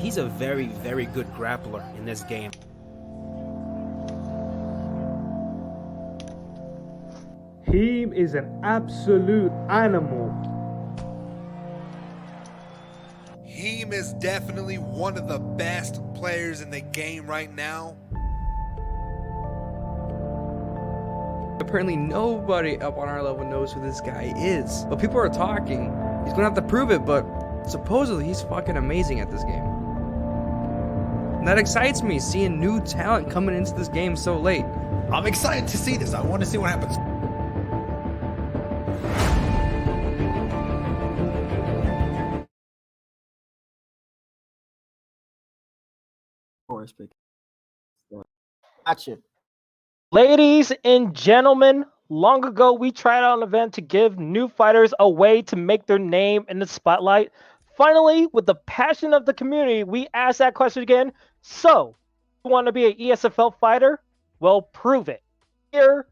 he's a very, very good grappler in this game. Heem is an absolute animal. Heem is definitely one of the best players in the game right now. Apparently nobody up on our level knows who this guy is. But people are talking. He's gonna have to prove it, but supposedly he's fucking amazing at this game. And that excites me, seeing new talent coming into this game so late. I'm excited to see this. I want to see what happens. Action. Ladies and gentlemen, long ago we tried out an event to give new fighters a way to make their name in the spotlight. Finally, with the passion of the community, we asked that question again. So, you want to be an ESFL fighter? Well, prove it. Here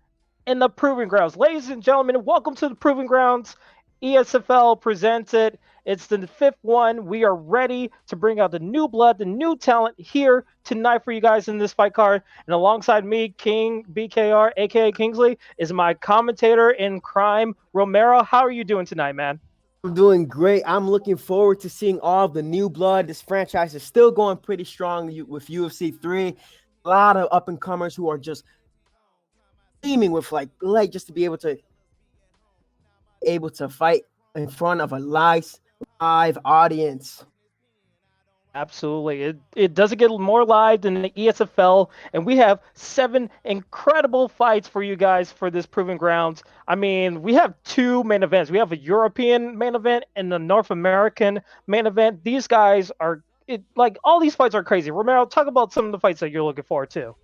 in the Proving Grounds. Ladies and gentlemen, welcome to the Proving Grounds. ESFL presents it. It's the fifth one. We are ready to bring out the new blood, the new talent here tonight for you guys in this fight card. And alongside me, King BKR, aka Kingsley, is my commentator in crime, Romero. How are you doing tonight, man? I'm doing great. I'm looking forward to seeing all of the new blood. This franchise is still going pretty strong with UFC 3. A lot of up-and-comers who are just teaming with like just to be able to fight in front of a live audience. Absolutely. It doesn't get more live than the ESFL, and we have 7 incredible fights for you guys for this Proving Grounds. I mean, we have 2 main events. We have a European main event and the North American main event. These guys are all these fights are crazy. Romero, talk about some of the fights that you're looking forward to.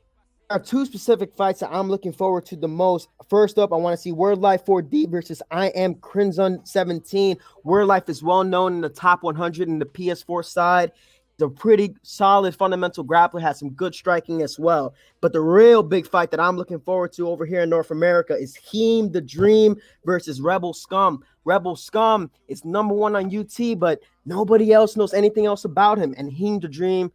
There are 2 specific fights that I'm looking forward to the most. First up, I want to see Word Life 4D versus I Am Crimson 17. Word Life is well known in the top 100 in the PS4 side. He's a pretty solid fundamental grappler, has some good striking as well. But the real big fight that I'm looking forward to over here in North America is Heem the Dream versus Rebel Scum. Rebel Scum is #1 on UT, but nobody else knows anything else about him. And Heem the Dream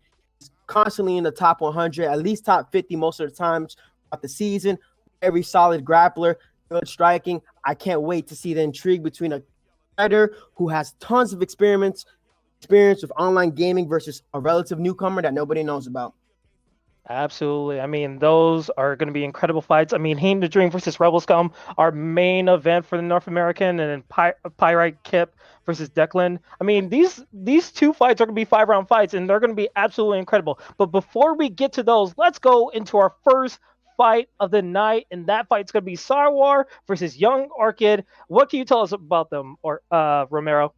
constantly in the top 100, at least top 50 most of the times throughout the season. Very solid grappler, good striking. I can't wait to see the intrigue between a fighter who has tons of experience with online gaming versus a relative newcomer that nobody knows about. Absolutely. I mean, those are going to be incredible fights. I mean, Heem the Dream versus Rebel Scum, our main event for the North American, and then Pyrite Kip versus Declan. I mean, these 2 fights are going to be 5-round fights, and they're going to be absolutely incredible. But before we get to those, let's go into our first fight of the night, and that fight's going to be Sarwar versus Young Orchid. What can you tell us about them, or Romero?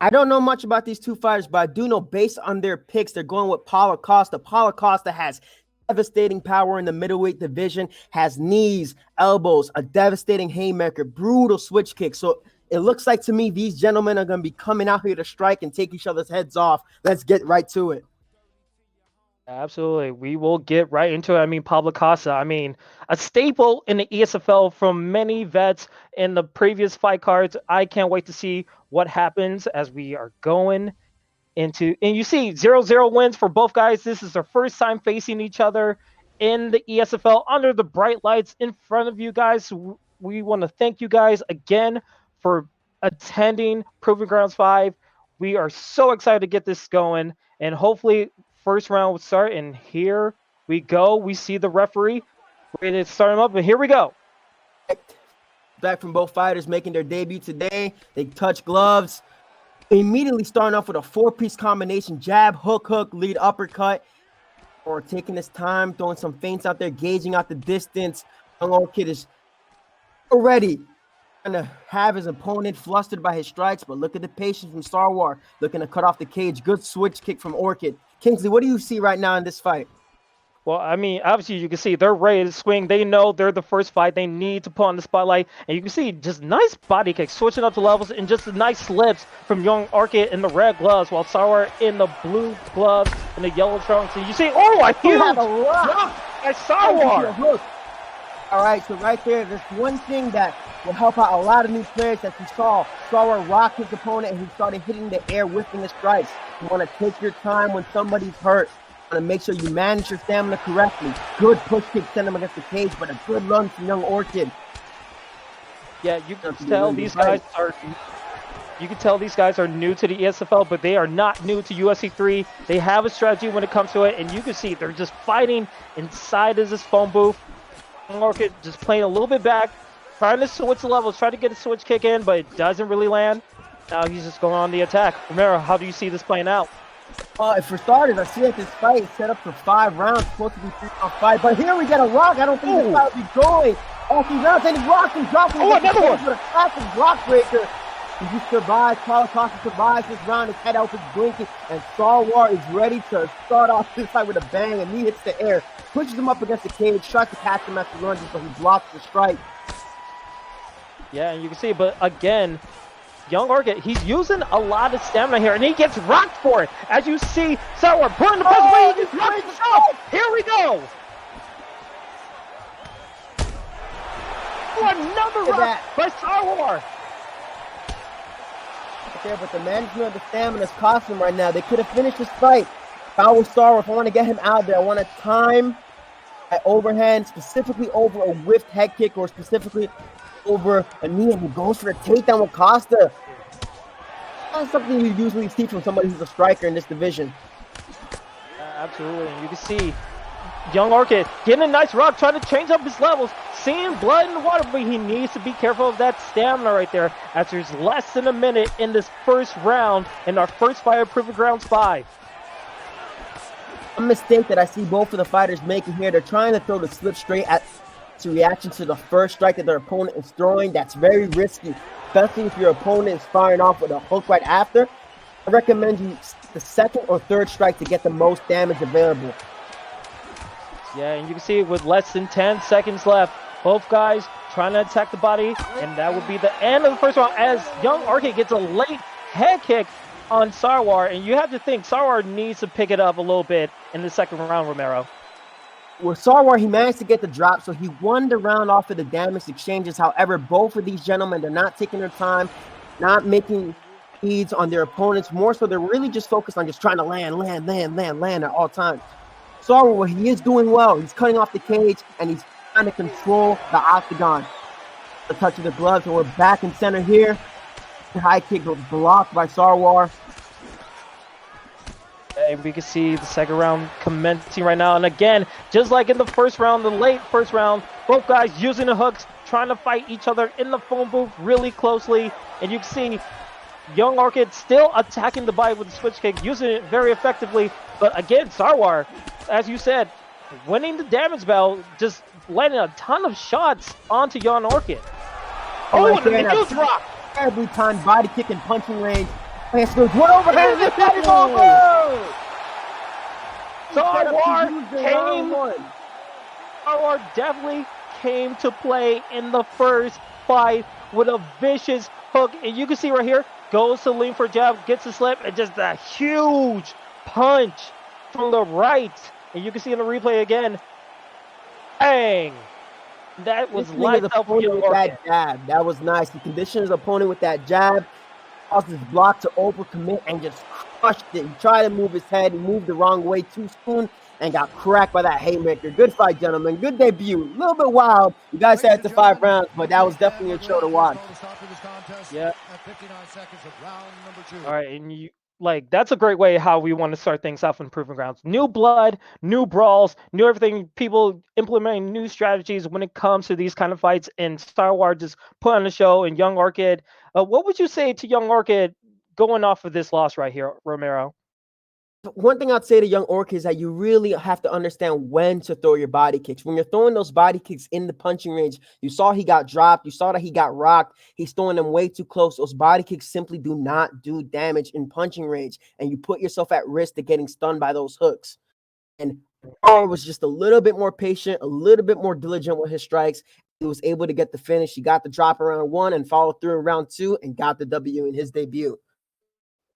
I don't know much about these 2 fighters, but I do know based on their picks, they're going with Paulo Costa. Paulo Costa has devastating power in the middleweight division, has knees, elbows, a devastating haymaker, brutal switch kick. So it looks like to me these gentlemen are going to be coming out here to strike and take each other's heads off. Let's get right to it. Absolutely. We will get right into it. I mean, Pablo Casa, I mean, a staple in the ESFL from many vets in the previous fight cards. I can't wait to see what happens as we are going into, and you see 0-0 wins for both guys. This is their first time facing each other in the ESFL under the bright lights in front of you guys. We want to thank you guys again for attending Proving Grounds 5. We are so excited to get this going, and hopefully first round will start, and here we go. We see the referee ready to start him up, and here we go. Back from both fighters making their debut today. They touch gloves. Immediately starting off with a 4-piece combination: jab, hook, lead, uppercut. Or taking his time, throwing some feints out there, gauging out the distance. Young Orchid is already trying to have his opponent flustered by his strikes, but look at the patience from Sarwar, looking to cut off the cage. Good switch kick from Orchid. Kingsley, what do you see right now in this fight? Well, I mean, obviously you can see they're ready to swing. They know they're the first fight. They need to put on the spotlight. And you can see just nice body kicks, switching up the levels, and just nice slips from Young Orchid in the red gloves, while Sarwar in the blue gloves and the yellow trunks. And you see, a huge drop by Sarwar. All right, so right there, there's one thing that will help out a lot of new players that you saw. Sawar rock his opponent and he started hitting the air, whiffing his strikes. You want to take your time when somebody's hurt. You want to make sure you manage your stamina correctly. Good push kick send him against the cage, but a good run from Young Orchid. Yeah, you can tell these guys are. You can tell these guys are new to the ESFL, but they are not new to UFC 3. They have a strategy when it comes to it, and you can see they're just fighting inside of this phone booth. Orchid just playing a little bit back, trying to switch the levels, trying to get a switch kick in, but it doesn't really land. Now he's just going on the attack. Romero, how do you see this playing out? For starters, I see that this fight is set up for 5 rounds, supposed to be 3-round fight, but here we get a rock. I don't think this fight will be going all 3 rounds, and he's rocking, dropping. Oh, another one! With a classic block breaker. He survives. Carlos Costa survives this round. His head out is blinking, and Sawar is ready to start off this fight with a bang, and he hits the air, pushes him up against the cage, tries to catch him as he lunges, but he blocks the strike. Yeah, and you can see, but again, Young Orchid, he's using a lot of stamina here, and he gets rocked for it. As you see, Sawar putting the press away, he gets rocked himself. Here we go. Oh, another rock by Sawar. There, but the management of the stamina is costing him right now. They could have finished this fight. If I was Sawar, if I want to get him out there, I want to time that overhand, specifically over a whiffed head kick or specifically over a knee, and he goes for a takedown with Costa. That's something you usually see from somebody who's a striker in this division. Absolutely, and you can see Young Orchid getting a nice rock, trying to change up his levels, seeing blood in the water, but he needs to be careful of that stamina right there, as there's less than a minute in this first round in our first fight of Proving Grounds 5. A mistake that I see both of the fighters making here, they're trying to throw the slip straight at to reaction to the first strike that their opponent is throwing. That's very risky, especially if your opponent is firing off with a hook right after. I recommend you the second or third strike to get the most damage available. Yeah, and you can see with less than 10 seconds left, both guys trying to attack the body, and that would be the end of the first round as Young Orchid gets a late head kick on Sawar, and you have to think Sawar needs to pick it up a little bit in the second round, Romero. With Sawar, he managed to get the drop, so he won the round off of the damage exchanges. However, both of these gentlemen, they're not taking their time, not making leads on their opponents. More so, they're really just focused on just trying to land at all times. Sawar, what he is doing well, he's cutting off the cage, and he's trying to control the octagon. The touch of the gloves, and we're back in center here. The high kick was blocked by Sawar. And we can see the second round commencing right now. And again, just like in the first round, the late first round, both guys using the hooks, trying to fight each other in the phone booth really closely. And you can see Young Orchid still attacking the body with the switch kick, using it very effectively. But again, Sawar, as you said, winning the damage battle, just landing a ton of shots onto Young Orchid. Oh, and a huge rock! Every time body kick and punching range. One overhand, this is over! Sawar definitely came to play in the first fight with a vicious hook. And you can see right here, goes to lean for a jab, gets a slip, and just a huge punch from the right. And you can see in the replay again, bang! That was light up with that jab. That was nice. He conditioned his opponent with that jab, caused his block to overcommit, and just crushed it. He tried to move his head. He moved the wrong way too soon and got cracked by that haymaker. Good fight, gentlemen. Good debut. A little bit wild. You guys said it's 5 rounds, but that was definitely a show to watch. Yeah. All right, and you that's a great way how we want to start things off in Proving Grounds. New blood, new brawls, new everything. People implementing new strategies when it comes to these kind of fights. And Sawar just put on the show. And Young Orchid, what would you say to Young Orchid going off of this loss right here, Romero? One thing I'd say to Young Orchid is that you really have to understand when to throw your body kicks. When you're throwing those body kicks in the punching range, you saw he got dropped. You saw that he got rocked. He's throwing them way too close. Those body kicks simply do not do damage in punching range, and you put yourself at risk to getting stunned by those hooks. And Sawar was just a little bit more patient, a little bit more diligent with his strikes. He was able to get the finish. He got the drop in round 1 and followed through in round 2 and got the W in his debut.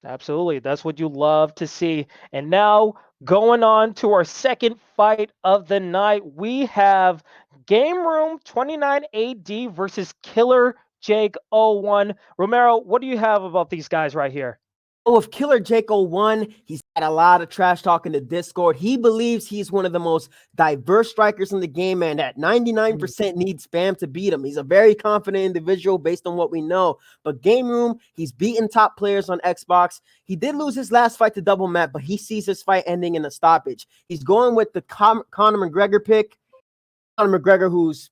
Absolutely. That's what you love to see. And now going on to our second fight of the night, we have Game Room 29 AD versus Killer Jake 01. Romero, what do you have about these guys right here? Oh, if Killer Jake 01, he's had a lot of trash talk in the Discord. He believes he's one of the most diverse strikers in the game, and that 99% needs spam to beat him. He's a very confident individual based on what we know. But Game Room, he's beaten top players on Xbox. He did lose his last fight to Double Map, but he sees his fight ending in a stoppage. He's going with the Conor McGregor pick. Conor McGregor, who's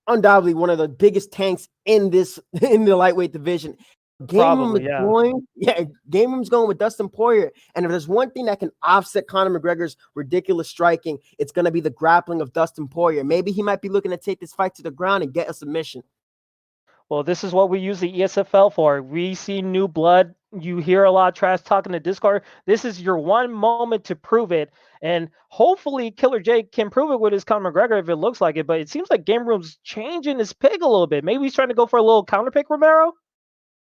undoubtedly one of the biggest tanks in the lightweight division. Game Room is Game Room's going with Dustin Poirier. And if there's one thing that can offset Conor McGregor's ridiculous striking, it's going to be the grappling of Dustin Poirier. Maybe he might be looking to take this fight to the ground and get a submission. Well, this is what we use the ESFL for. We see new blood. You hear a lot of trash talk in the Discord. This is your one moment to prove it. And hopefully Killer Jake can prove it with his Conor McGregor if it looks like it. But it seems like Game Room's changing his pick a little bit. Maybe he's trying to go for a little counter pick, Romero?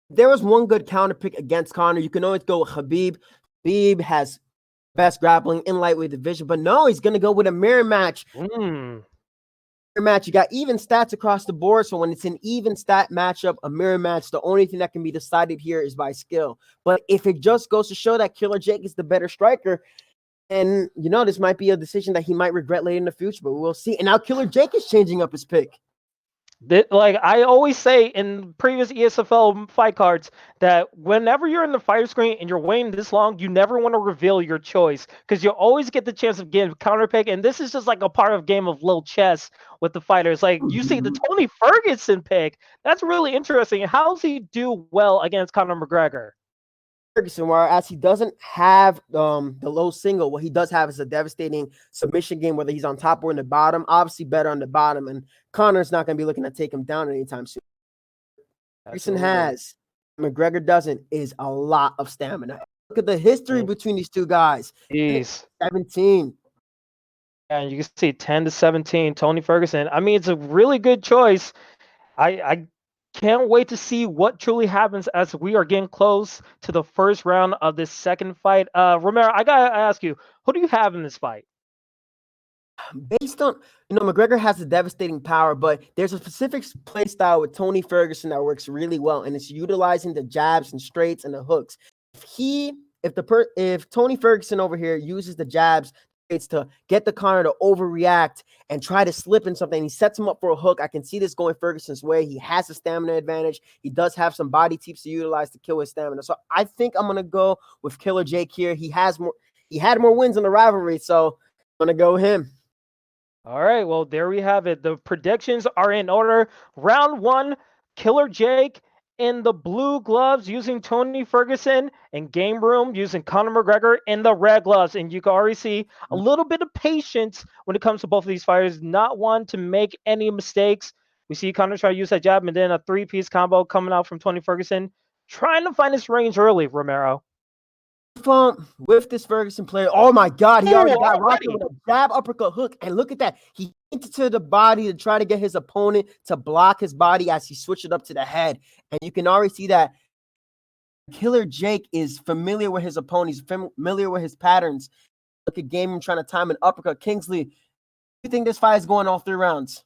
There was one good counter pick against Conor. You can always go with Khabib. Khabib has best grappling in lightweight division. But no, he's going to go with a mirror match. Mirror match, you got even stats across the board. So when it's an even stat matchup, a mirror match, the only thing that can be decided here is by skill. But if it just goes to show that Killer Jake is the better striker, and this might be a decision that he might regret later in the future, but we'll see. And now Killer Jake is changing up his pick. Like I always say in previous ESFL fight cards, that whenever you're in the fighter screen and you're waiting this long, you never want to reveal your choice because you always get the chance of getting counter pick. And this is just like a part of game of little chess with the fighters. Like you see the Tony Ferguson pick. That's really interesting. How does he do well against Conor McGregor? Ferguson, whereas he doesn't have the low single, what he does have is a devastating submission game, whether he's on top or in the bottom. Obviously better on the bottom, and Conor's not going to be looking to take him down anytime soon. Ferguson has, McGregor doesn't, is a lot of stamina. Look at the history between these two guys. Jeez. 17. And you can see 10-17, Tony Ferguson. I mean, it's a really good choice. I can't wait to see what truly happens as we are getting close to the first round of this second fight. Romero, I gotta ask you, who do you have in this fight? Based on, McGregor has a devastating power, but there's a specific play style with Tony Ferguson that works really well, and it's utilizing the jabs and straights and the hooks. If Tony Ferguson over here uses the jabs, it's to get the Conor to overreact and try to slip in something. He sets him up for a hook. I can see this going Ferguson's way. He has a stamina advantage. He does have some body teeps to utilize to kill his stamina. So I think I'm going to go with Killer Jake here. He had more wins in the rivalry, so I'm going to go with him. All right, well, there we have it. The predictions are in order. Round one, Killer Jake in the blue gloves using Tony Ferguson, and Game Room using Conor McGregor in the red gloves. And you can already see a little bit of patience when it comes to both of these fighters, not one to make any mistakes. We see Conor try to use that jab, and then a three-piece combo coming out from Tony Ferguson, trying to find his range early, Romero. With this Ferguson player, oh my God, he already got rocked with a jab, uppercut, hook, and look at that. He hinted to the body to try to get his opponent to block his body as he switched it up to the head. And you can already see that Killer Jake is familiar with his opponent. He's familiar with his patterns. Look at Game Room trying to time an uppercut. Kingsley, do you think this fight is going all 3 rounds?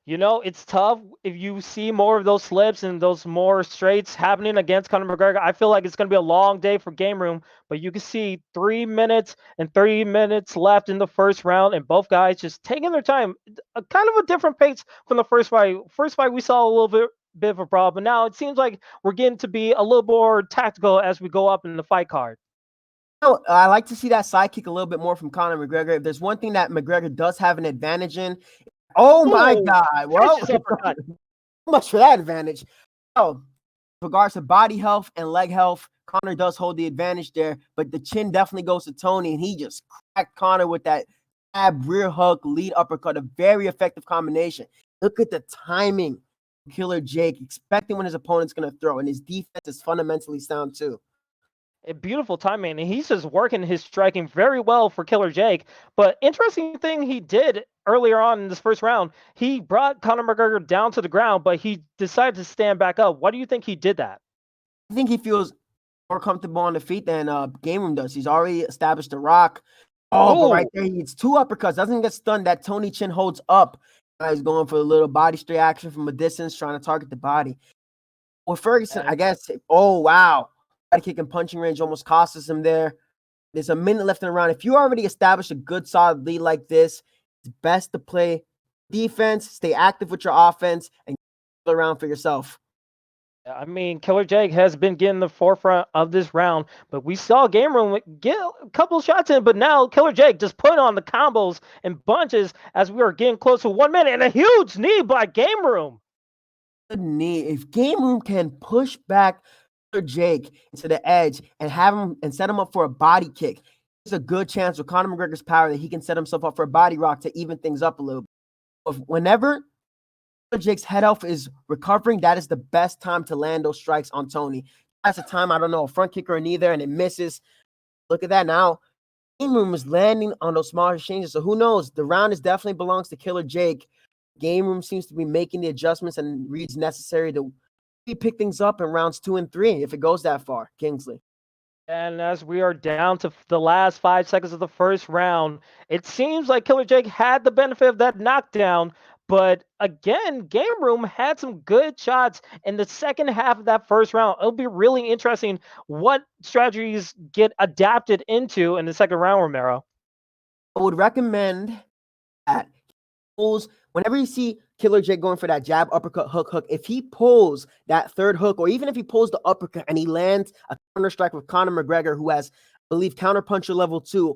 It's tough if you see more of those slips and those more straights happening against Conor McGregor. I feel like it's going to be a long day for Game Room, but you can see 3 minutes and 30 minutes left in the first round, and both guys just taking their time. Kind of a different pace from the first fight. First fight, we saw a little bit of a problem, but now it seems like we're getting to be a little more tactical as we go up in the fight card. I like to see that sidekick a little bit more from Conor McGregor. If there's one thing that McGregor does have an advantage in, my God. Well, so much for that advantage. Oh, with regards to body health and leg health, Conor does hold the advantage there, but the chin definitely goes to Tony, and he just cracked Conor with that jab, rear hook, lead uppercut, a very effective combination. Look at the timing. Killer Jake, expecting when his opponent's going to throw, and his defense is fundamentally sound too. A beautiful timing, and he's just working his striking very well for Killer Jake. But interesting thing he did earlier on in this first round, he brought Conor McGregor down to the ground, but he decided to stand back up. Why do you think he did that? I think he feels more comfortable on the feet than Game Room does. He's already established the rock. But right there, he hits 2 uppercuts. Doesn't get stunned. That Tony chin holds up. He's going for a little body straight action from a distance, trying to target the body. Well, Ferguson, I guess. Oh, wow. Body kick and punching range almost costs him there. There's a minute left in the round. If you already established a good, solid lead like this, it's best to play defense, stay active with your offense, and get around for yourself. I mean, Killer Jake has been getting the forefront of this round, but we saw Game Room get a couple shots in, but now Killer Jake just put on the combos and bunches as we are getting close to 1 minute, and a huge knee by Game Room. Good knee. If Game Room can push back Killer Jake into the edge and have him and set him up for a body kick, there's a good chance with Conor McGregor's power that he can set himself up for a body rock to even things up a little bit. Whenever Jake's head health is recovering, that is the best time to land those strikes on Tony. That's a time, I don't know, a front kick or neither, and it misses. Look at that now. Game Room is landing on those smaller exchanges, so who knows? The round is definitely belongs to Killer Jake. Game Room seems to be making the adjustments and reads necessary to pick things up in rounds 2 and 3 if it goes that far, Kingsley. And as we are down to the last 5 seconds of the first round, it seems like Killer Jake had the benefit of that knockdown. But again, Game Room had some good shots in the second half of that first round. It'll be really interesting what strategies get adapted into in the second round, Romero. I would recommend that whenever you see Killer Jake going for that jab, uppercut, hook, if he pulls that third hook, or even if he pulls the uppercut and he lands a counter strike with Conor McGregor, who has, I believe, counter puncher level 2,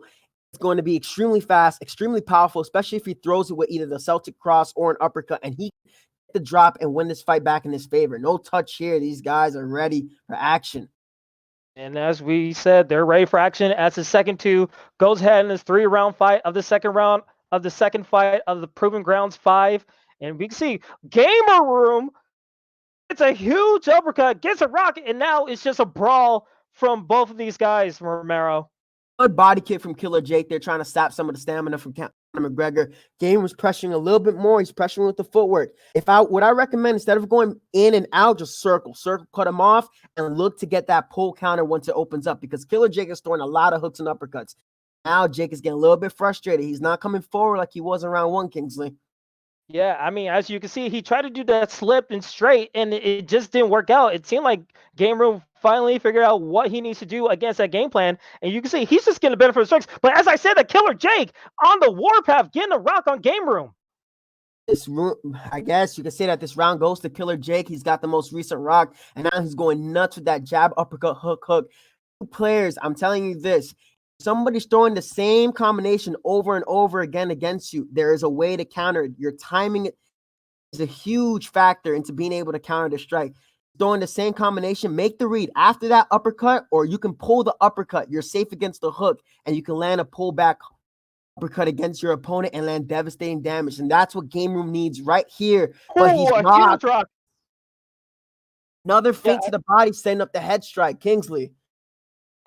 it's going to be extremely fast, extremely powerful, especially if he throws it with either the Celtic cross or an uppercut, and he can get the drop and win this fight back in his favor. No touch here. These guys are ready for action. And as we said, they're ready for action as the second 2 goes ahead in this 3-round fight of the second round of the second fight of the Proven Grounds 5. And we can see Gamer Room. It's a huge uppercut, gets a rocket, and now it's just a brawl from both of these guys, Romero. Good body kick from Killer Jake. They're trying to sap some of the stamina from Conor McGregor. Game was pressuring a little bit more. He's pressuring with the footwork. What I recommend, instead of going in and out, just circle, cut him off, and look to get that pull counter once it opens up, because Killer Jake is throwing a lot of hooks and uppercuts. Now Jake is getting a little bit frustrated. He's not coming forward like he was in round 1, Kingsley. Yeah, I mean, as you can see, he tried to do that slip and straight, and it just didn't work out. It seemed like Game Room finally figured out what he needs to do against that game plan, and you can see he's just getting the benefit of strikes. But as I said, the Killer Jake on the warpath, getting a rock on Game Room. I guess you can say that this round goes to Killer Jake. He's got the most recent rock, and now he's going nuts with that jab, uppercut, hook. Two players, I'm telling you this. Somebody's throwing the same combination over and over again against you, there is a way to counter it. Your timing is a huge factor into being able to counter the strike. Throwing the same combination, make the read after that uppercut, or you can pull the uppercut. You're safe against the hook, and you can land a pullback uppercut against your opponent and land devastating damage. And that's what Game Room needs right here. But he's not. Another feint to the body, setting up the head strike, Kingsley.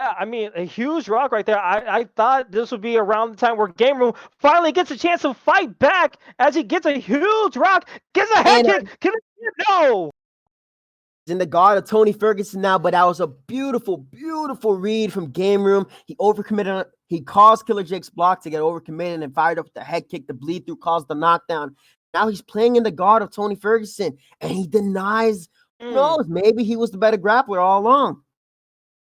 Yeah, I mean, a huge rock right there. I thought this would be around the time where Game Room finally gets a chance to fight back as he gets a huge rock, gets a head kick. No! In the guard of Tony Ferguson now, but that was a beautiful, beautiful read from Game Room. He overcommitted. He caused Killer Jake's block to get overcommitted and fired up with the head kick. The bleed through caused the knockdown. Now he's playing in the guard of Tony Ferguson, and he denies. Who knows? Maybe he was the better grappler all along.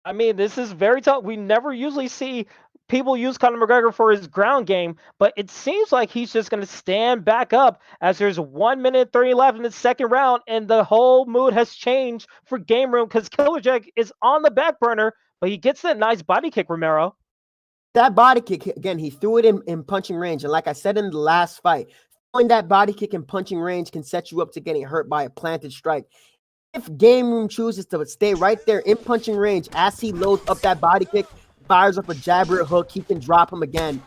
I mean, this is very tough. We never usually see people use Conor McGregor for his ground game, but it seems like he's just going to stand back up as there's 1 minute 30 left in the second round, and the whole mood has changed for Game Room because Killer Jake is on the back burner, but he gets that nice body kick, Romero. That body kick, again, he threw it in punching range, and like I said in the last fight, throwing that body kick in punching range can set you up to getting hurt by a planted strike. If Game Room chooses to stay right there in punching range as he loads up that body kick, fires up a jab or a hook, he can drop him again.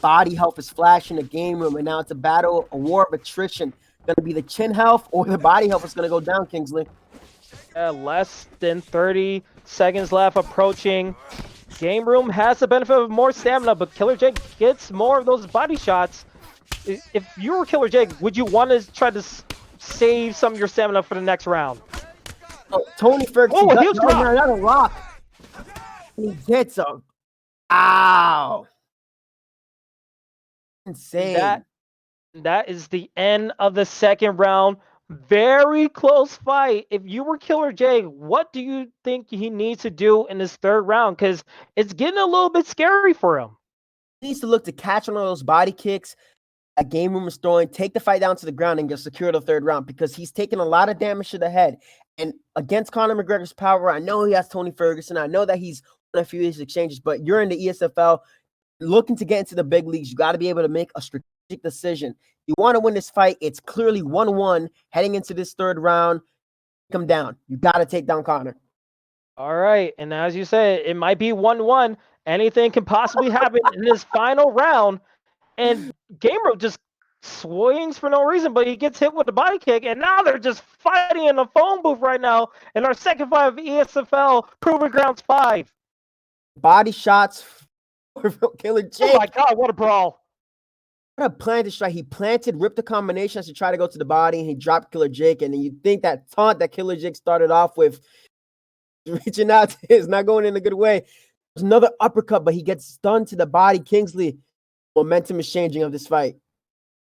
Body health is flashing the Game Room, and now it's a battle, a war of attrition. Going to be the chin health or the body health is going to go down, Kingsley. Less than 30 seconds left approaching. Game Room has the benefit of more stamina, but Killer Jake gets more of those body shots. If you were Killer Jake, would you want to try to save some of your stamina for the next round? Oh, Tony Ferguson does another rock. He hits him. Ow. Insane. That is the end of the second round. Very close fight. If you were Killer Jake, what do you think he needs to do in this third round? Because it's getting a little bit scary for him. He needs to look to catch one of those body kicks that Game Room is throwing, take the fight down to the ground, and just secure the third round because he's taking a lot of damage to the head. And against Conor McGregor's power, I know he has Tony Ferguson. I know that he's won a few of these exchanges, but you're in the ESFL looking to get into the big leagues. You got to be able to make a strategic decision. You want to win this fight. It's clearly 1-1 heading into this third round. Come down. You got to take down Conor. All right. And as you said, it might be 1-1. Anything can possibly happen in this final round. And Gamer just swings for no reason, but he gets hit with the body kick. And now they're just fighting in the phone booth right now in our second fight of ESFL Proving Grounds 5. Body shots for Killer Jake. Oh my God, what a brawl. What a planted strike. He planted, ripped the combinations to try to go to the body, and he dropped Killer Jake. And then you think that taunt that Killer Jake started off with, reaching out to his, not going in a good way. There's another uppercut, but he gets stunned to the body. Kingsley, momentum is changing of this fight.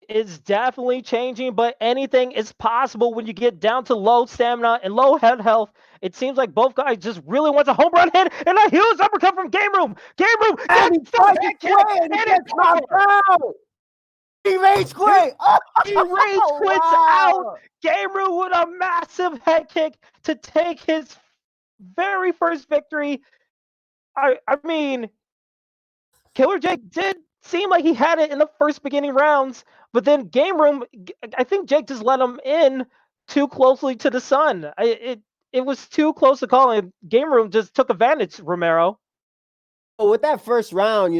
It's definitely changing, but anything is possible when you get down to low stamina and low head health. It seems like both guys just really want a home run hit and a huge uppercut from Game Room. Game Room And he gets the fights head kick Quay, and he and gets it's knocked out. He rage quit. He rage quits out. Game Room with a massive head kick to take his very first victory. I mean, Killer Jake did seem like he had it in the first beginning rounds, but then Game Room, I think Jake just let him in too closely to the sun. It was too close to call, and Game Room just took advantage, Romero. With that first round,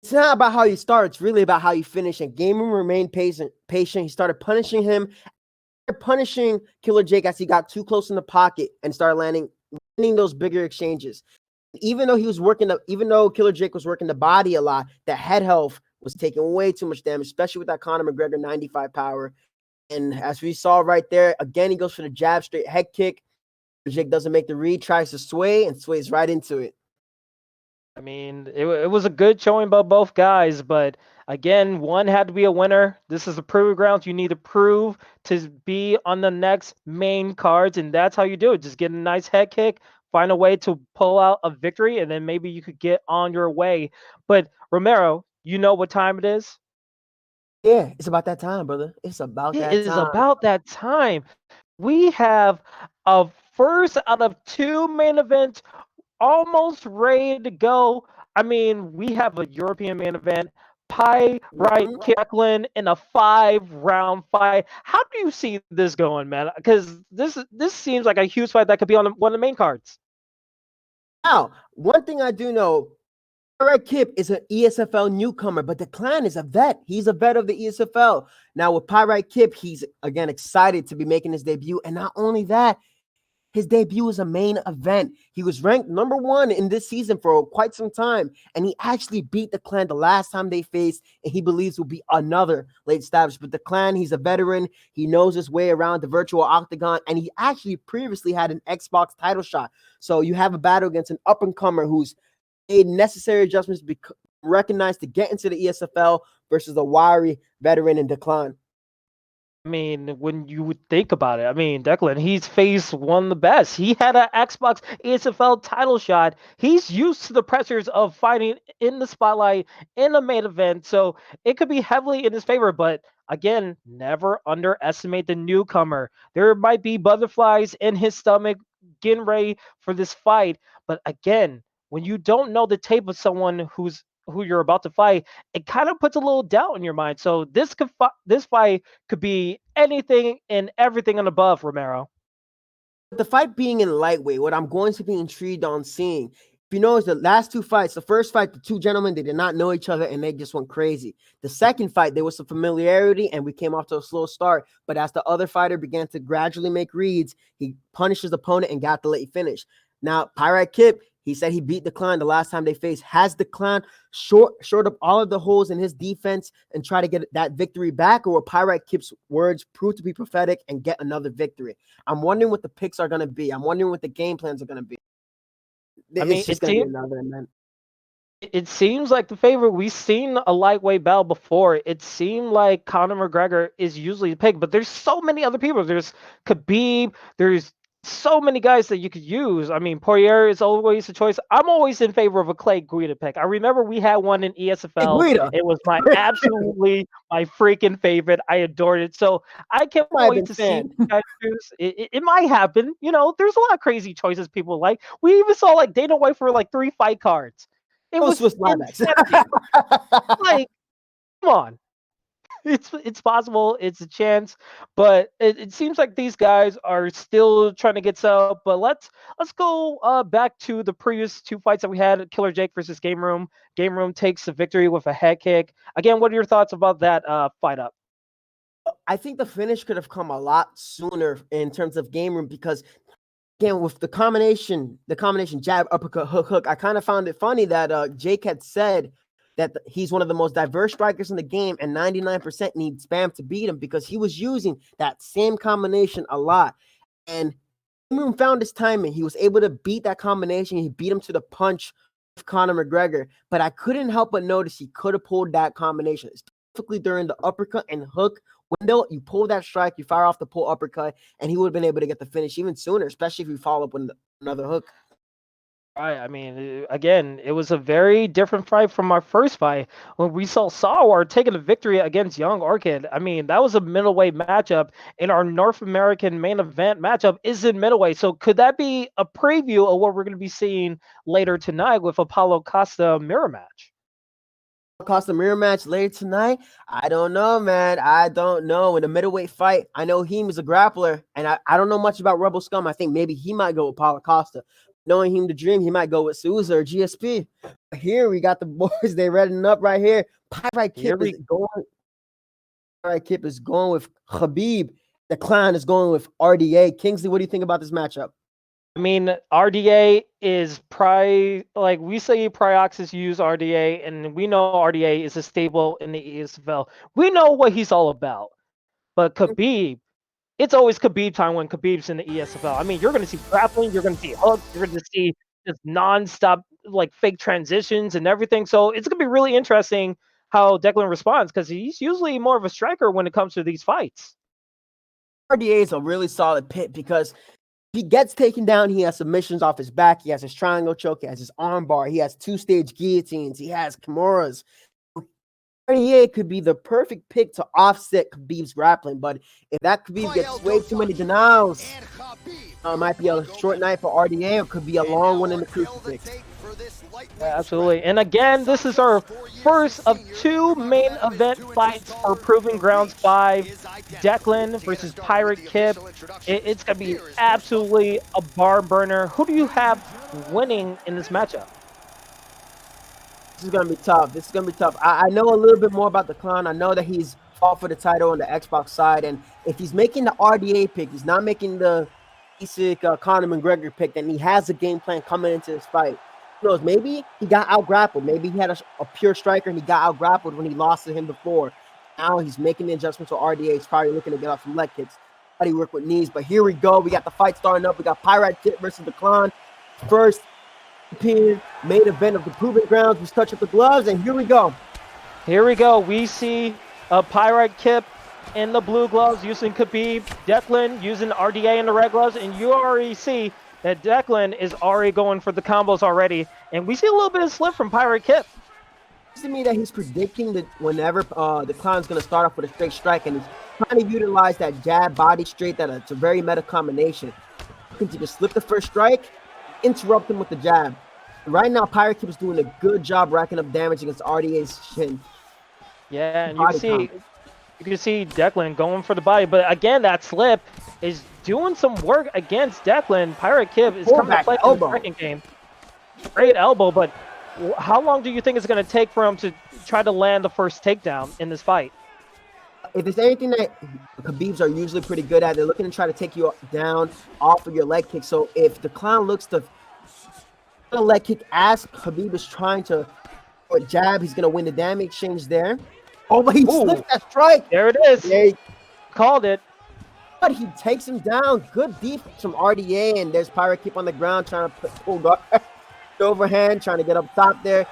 it's not about how you start. It's really about how you finish. And Game Room remained patient. He started punishing him, punishing Killer Jake as he got too close in the pocket and started landing those bigger exchanges. Even though Killer Jake was working the body a lot, the head health was taking way too much damage, especially with that Conor McGregor 95 power. And as we saw right there, again, he goes for the jab, straight head kick. Jake doesn't make the read, tries to sway, and sways right into it. I mean, it was a good showing by both guys, but again, one had to be a winner. This is the proving grounds. You need to prove to be on the next main cards, and that's how you do it. Just get a nice head kick, find a way to pull out a victory, and then maybe you could get on your way. But Romero, you know what time it is? Yeah, it's about that time, brother. It's about It that is time. about that time. We have a first out of two main events almost ready to go. I mean, we have a European main event, Pie Right Kirkland in a 5-round fight. How do you see this going, man? Because this seems like a huge fight that could be on one of the main cards. Now, one thing I do know, Red Kip is an ESFL newcomer, but the Clan is a vet. He's a vet of the ESFL. Now, with Pyrite Kip, he's again excited to be making his debut. And not only that, his debut is a main event. He was ranked #1 in this season for quite some time, and he actually beat the Clan the last time they faced, and he believes will be another late established. But the Clan, he's a veteran. He knows his way around the virtual octagon, and he actually previously had an Xbox title shot. So you have a battle against an up-and-comer who's made necessary adjustments to be recognized to get into the ESFL versus a wiry veteran in decline. I mean, when you would think about it, I mean, Declan, he's faced one of the best. He had an Xbox ESFL title shot. He's used to the pressures of fighting in the spotlight in a main event, so it could be heavily in his favor. But again, never underestimate the newcomer. There might be butterflies in his stomach getting ready for this fight, but again, when you don't know the tape of someone who you're about to fight, it kind of puts a little doubt in your mind. So this fight could be anything and everything and above, Romero. The fight being in lightweight, what I'm going to be intrigued on seeing, if you notice the last two fights, the first fight, the two gentlemen, they did not know each other and they just went crazy. The second fight, there was some familiarity and we came off to a slow start. But as the other fighter began to gradually make reads, he punished his opponent and got the late finish. Now, Pyrite Kip, he said he beat the Clan the last time they faced. Has the Clan short up all of the holes in his defense and try to get that victory back, or will Pyrite Kip's words prove to be prophetic and get another victory? I'm wondering what the picks are going to be. I'm wondering what the game plans are going to be. I mean, It's just going to be another event. It seems like the favorite. We've seen a lightweight battle before. It seemed like Conor McGregor is usually the pick, but there's so many other people. There's Khabib. There's so many guys that you could use. I mean, Poirier is always a choice. I'm always in favor of a Clay Guida pick. I remember we had one in Hey, ESFL. Guida It was my absolutely my freaking favorite. I adored it. So I can't might have wait been to see fan. what guys choose. It might happen. You know, there's a lot of crazy choices people like. We even saw like Dana White for like 3 fight cards. It Oh, was Swiss Linebackers. insanity. Like, come on. It's possible, it's a chance, but it seems like these guys are still trying to get set up. But let's go back to the previous 2 fights that we had: Killer Jake versus Game Room. Game Room takes the victory with a head kick. Again, what are your thoughts about that fight up? I think the finish could have come a lot sooner in terms of game room because again with the combination jab, uppercut, hook. I kind of found it funny that Jake had said that he's one of the most diverse strikers in the game, and 99% need spam to beat him because he was using that same combination a lot. And Moon found his timing. He was able to beat that combination. He beat him to the punch with Conor McGregor. But I couldn't help but notice he could have pulled that combination, specifically during the uppercut and hook window. You pull that strike, you fire off the pull uppercut, and he would have been able to get the finish even sooner, especially if you follow up with another hook. Right. I mean, again, it was a very different fight from our first fight when we saw Sawar taking a victory against Young Orchid. I mean, that was a middleweight matchup, and our North American main event matchup is in middleweight. So could that be a preview of what we're going to be seeing later tonight with Apollo Costa mirror match? Costa mirror match later tonight. I don't know, man. I don't know. In the middleweight fight, I know Heem is a grappler, and I don't know much about Rebel Scum. I think maybe he might go with Paulo Costa. Knowing him the dream, he might go with Souza or GSP. But here we got the boys. They're redding up right here. Pyrite Kip is going. Pyrite Kip is going with Khabib. The Clown is going with RDA. Kingsley, what do you think about this matchup? I mean, RDA is like we say Prioxis use RDA, and we know RDA is a staple in the ESFL. We know what he's all about. But Khabib, it's always Khabib time when Khabib's in the ESFL. I mean, you're going to see grappling, you're going to see hooks, you're going to see just nonstop like fake transitions and everything. So it's going to be really interesting how Declan responds because he's usually more of a striker when it comes to these fights. RDA is a really solid pit because he gets taken down. He has submissions off his back. He has his triangle choke. He has his arm bar. He has 2-stage guillotines. He has Kimuras. RDA could be the perfect pick to offset Khabib's grappling, but if that Khabib gets way too many denials, it might be a short night for RDA, or could be a long one in the crucifix. Yeah, absolutely. And again, this is our first of 2 main event fights for Proving Grounds 5. Declan versus Pirate Kip. It's going to be absolutely a bar burner. Who do you have winning in this matchup? This is going to be tough. I know a little bit more about the Clown. I know that he's fought for the title on the Xbox side, and if he's making the RDA pick, he's not making the basic Conor McGregor pick, then he has a game plan coming into this fight. Who knows? Maybe he got out-grappled. Maybe he had a pure striker and he got out-grappled when he lost to him before. Now he's making the adjustments to RDA. He's probably looking to get off some leg kicks. How do you work with knees? But here we go. We got the fight starting up. We got Pirate Kip versus the Clown. First main event of the Proving Grounds. Let's touch up the gloves, and here we go. Here we go. We see a Pirate Kip in the blue gloves using Khabib. Declan using RDA in the red gloves, and you already see that Declan is already going for the combos already, and we see a little bit of slip from Pirate Kip. It seems to me that he's predicting that whenever the Clown's going to start off with a straight strike, and he's trying to utilize that jab body straight. That it's a very meta combination. Looking to just slip the first strike, interrupt him with the jab. Right now, Pirate Kip is doing a good job racking up damage against RDA's shin. Yeah, and you can see Declan going for the body, but again, that slip is doing some work against Declan. Pirate Kip is coming to play in the second game. Great elbow, but how long do you think it's going to take for him to try to land the first takedown in this fight? If there's anything that Khabibs are usually pretty good at, they're looking to try to take you down off of your leg kick. So if the Clown looks to leg kick as Khabib is trying to jab, he's going to win the damage exchange there. Oh, but he slipped that strike. There it is. Yeah. Called it. But he takes him down. Good defense from RDA, and there's Pirate Kip on the ground trying to pull guard. Overhand, trying to get up top there.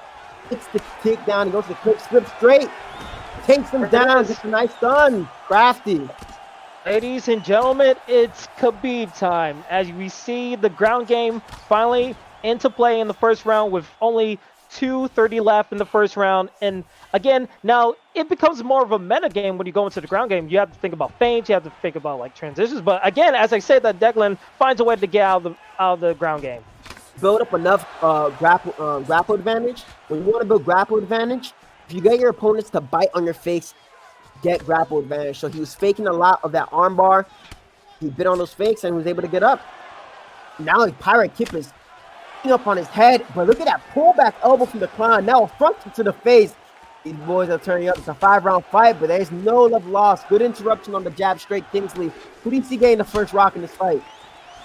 Takes the takedown and goes to the quick slip straight. Takes him down. Gets a nice done. Crafty. Ladies and gentlemen, it's Khabib time as we see the ground game finally into play in the first round with only 2:30 left in the first round. And again, now it becomes more of a meta game when you go into the ground game. You have to think about feints, you have to think about like transitions. But again, as I said, that Declan finds a way to get out of the ground game. Build up enough grapple advantage. When you want to build grapple advantage, if you get your opponents to bite on your face, get grapple advantage. So he was faking a lot of that armbar. He bit on those fakes and was able to get up. Now Pirate Kip is up on his head, but look at that pullback elbow from the clown. Now a front kick to the face. These boys are turning up. It's a 5-round fight, but there's no love lost. Good interruption on the jab straight Kingsley. Who do you see getting the first rock in this fight?